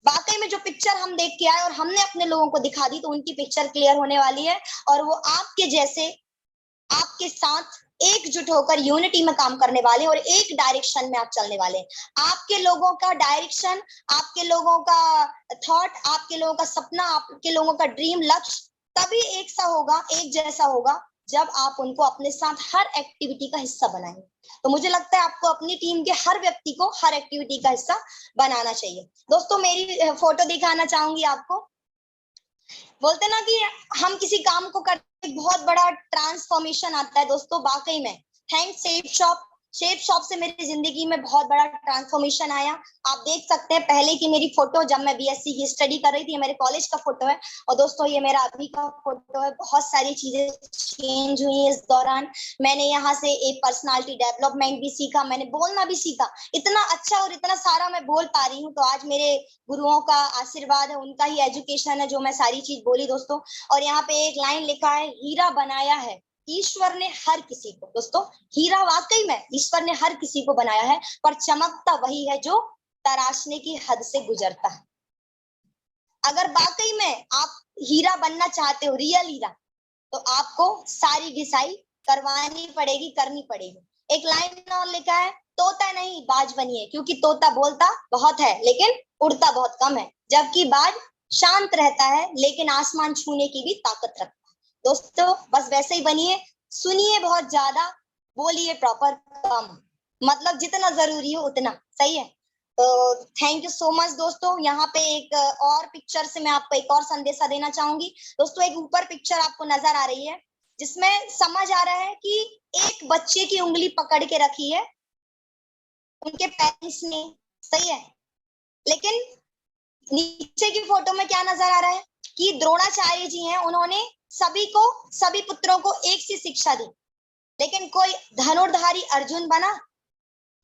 वाकई में जो पिक्चर हम देख के आए और हमने अपने लोगों को दिखा दी, तो उनकी पिक्चर क्लियर होने वाली है और वो आपके जैसे आपके साथ एकजुट होकर यूनिटी में काम करने वाले और एक डायरेक्शन में आप चलने वाले हैं। आपके लोगों का डायरेक्शन, आपके लोगों का थॉट, आपके लोगों का सपना, आपके लोगों का ड्रीम लक्ष्य तभी एक सा होगा, एक जैसा होगा जब आप उनको अपने साथ हर एक्टिविटी का हिस्सा बनाएंगे। तो मुझे लगता है आपको अपनी टीम के हर व्यक्ति को हर एक्टिविटी का हिस्सा बनाना चाहिए। दोस्तों मेरी फोटो दिखाना चाहूंगी आपको। बोलते ना कि हम किसी काम को करते बहुत बड़ा ट्रांसफॉर्मेशन आता है। दोस्तों वाकई में थैंक्स शेप शॉप से मेरी जिंदगी में बहुत बड़ा ट्रांसफॉर्मेशन आया। आप देख सकते हैं पहले की मेरी फोटो जब मैं बीएससी की स्टडी कर रही थी, मेरे कॉलेज का फोटो है। और दोस्तों ये मेरा अभी का फोटो है। बहुत सारी चीजें चेंज हुई इस दौरान। मैंने यहाँ से एक पर्सनालिटी डेवलपमेंट भी सीखा, मैंने बोलना भी सीखा। इतना अच्छा और इतना सारा मैं बोल पा रही हूँ तो आज मेरे गुरुओं का आशीर्वाद है, उनका ही एजुकेशन है जो मैं सारी चीज बोली दोस्तों। और यहाँ पे एक लाइन लिखा है, हीरा बनाया है ईश्वर ने हर किसी को। दोस्तों हीरा वाकई में ईश्वर ने हर किसी को बनाया है, पर चमकता वही है जो तराशने की हद से गुजरता है। अगर वाकई में आप हीरा बनना चाहते हो, रियल हीरा, तो आपको सारी घिसाई करवानी पड़ेगी, करनी पड़ेगी। एक लाइन और लिखा है, तोता नहीं बाज बनिए, क्योंकि तोता बोलता बहुत है लेकिन उड़ता बहुत कम है, जबकि बाज शांत रहता है लेकिन आसमान छूने की भी ताकत रखता है। दोस्तों बस वैसे ही बनिए, सुनिए बहुत ज्यादा, बोलिए प्रॉपर कम, मतलब जितना जरूरी हो उतना, सही है। तो थैंक यू सो मच दोस्तों। यहाँ पे एक और पिक्चर से मैं आपको एक और संदेशा देना चाहूंगी। दोस्तों एक ऊपर पिक्चर आपको नजर आ रही है जिसमें समझ आ रहा है कि एक बच्चे की उंगली पकड़ के रखी है उनके पेरेंट्स ने, सही है। लेकिन नीचे की फोटो में क्या नजर आ रहा है कि द्रोणाचार्य जी हैं, उन्होंने सभी पुत्रों को एक सी शिक्षा दी, लेकिन कोई धनुर्धारी अर्जुन बना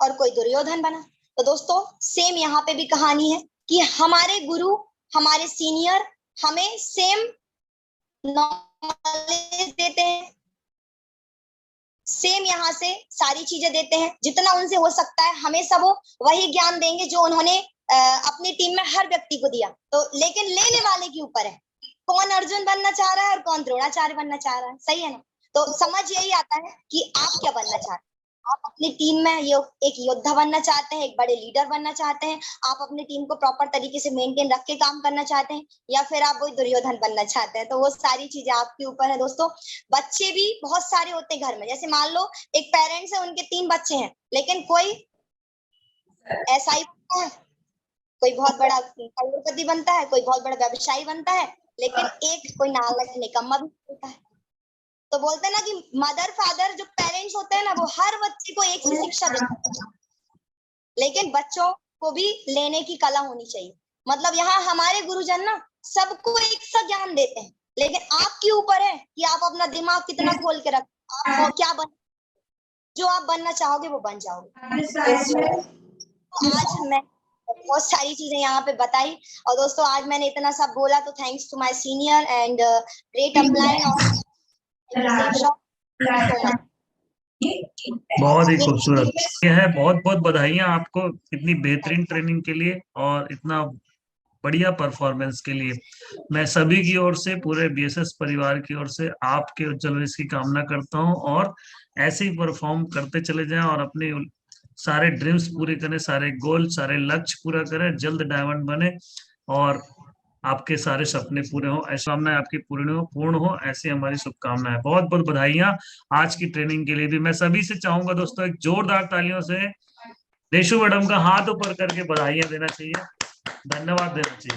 और कोई दुर्योधन बना। तो दोस्तों सेम यहाँ पे भी कहानी है कि हमारे गुरु, हमारे सीनियर हमें सेम नॉलेज देते हैं, सेम यहाँ से सारी चीजें देते हैं, जितना उनसे हो सकता है हमेशा वो वही ज्ञान देंगे जो उन्होंने अपनी टीम में हर व्यक्ति को दिया। तो लेकिन लेने वाले के ऊपर है, कौन अर्जुन बनना चाह रहा है और कौन द्रोणाचार्य बनना चाह रहा है, सही है ना। तो समझ यही आता है कि आप क्या बनना चाहते हैं। आप अपनी टीम में ये एक योद्धा बनना चाहते हैं, एक बड़े लीडर बनना चाहते हैं, आप अपनी टीम को प्रॉपर तरीके से मेंटेन रख के काम करना चाहते हैं, या फिर आप वही दुर्योधन बनना चाहते हैं। तो वो सारी चीजें आपके ऊपर है दोस्तों। बच्चे भी बहुत सारे होते हैं घर में, जैसे मान लो एक पेरेंट्स है, उनके 3 बच्चे हैं, लेकिन कोई ऐसा ही बनता है, कोई बहुत बड़ा करोड़पति बनता है, कोई बहुत बड़ा व्यवसायी बनता है, लेकिन एक कोई नालायक निकम्मा भी होता है। तो बोलते हैं ना कि मदर फादर जो पेरेंट्स होते हैं ना, वो हर बच्चे को एक सी शिक्षा देते हैं, लेकिन बच्चों को भी लेने की कला होनी चाहिए। मतलब यहाँ हमारे गुरुजन ना सबको एक सा ज्ञान देते हैं, लेकिन आपके ऊपर है कि आप अपना दिमाग कितना खोल के रखें, आप क्या बन, जो आप बनना चाहोगे वो बन जाओगे। आज मैं बहुत सारी चीजें यहाँ पे बताई, और दोस्तों आज मैंने इतना सब बोला तो thanks to my senior and great upline. बहुत ही खूबसूरत ये है। बहुत बहुत बधाइयां आपको इतनी बेहतरीन ट्रेनिंग के लिए और इतना बढ़िया परफॉर्मेंस के लिए। मैं सभी की ओर से, पूरे बीएसएस परिवार की ओर से आपके उज्जवल भविष्य की कामना करता हूं, और ऐसे ही परफॉर्म करते चले जाएं और अपने सारे ड्रीम्स पूरे करें, सारे गोल, सारे लक्ष्य पूरा करें, जल्द डायमंड बने और आपके सारे सपने पूरे हो, ऐसी कामनाएं आपकी पूर्ण हो, ऐसी हमारी शुभकामनाएं। बहुत बहुत बधाइयां आज की ट्रेनिंग के लिए भी। मैं सभी से चाहूंगा दोस्तों, एक जोरदार तालियों से देशु मैडम का हाथ ऊपर करके बधाइयां देना चाहिए, धन्यवाद देना चाहिए।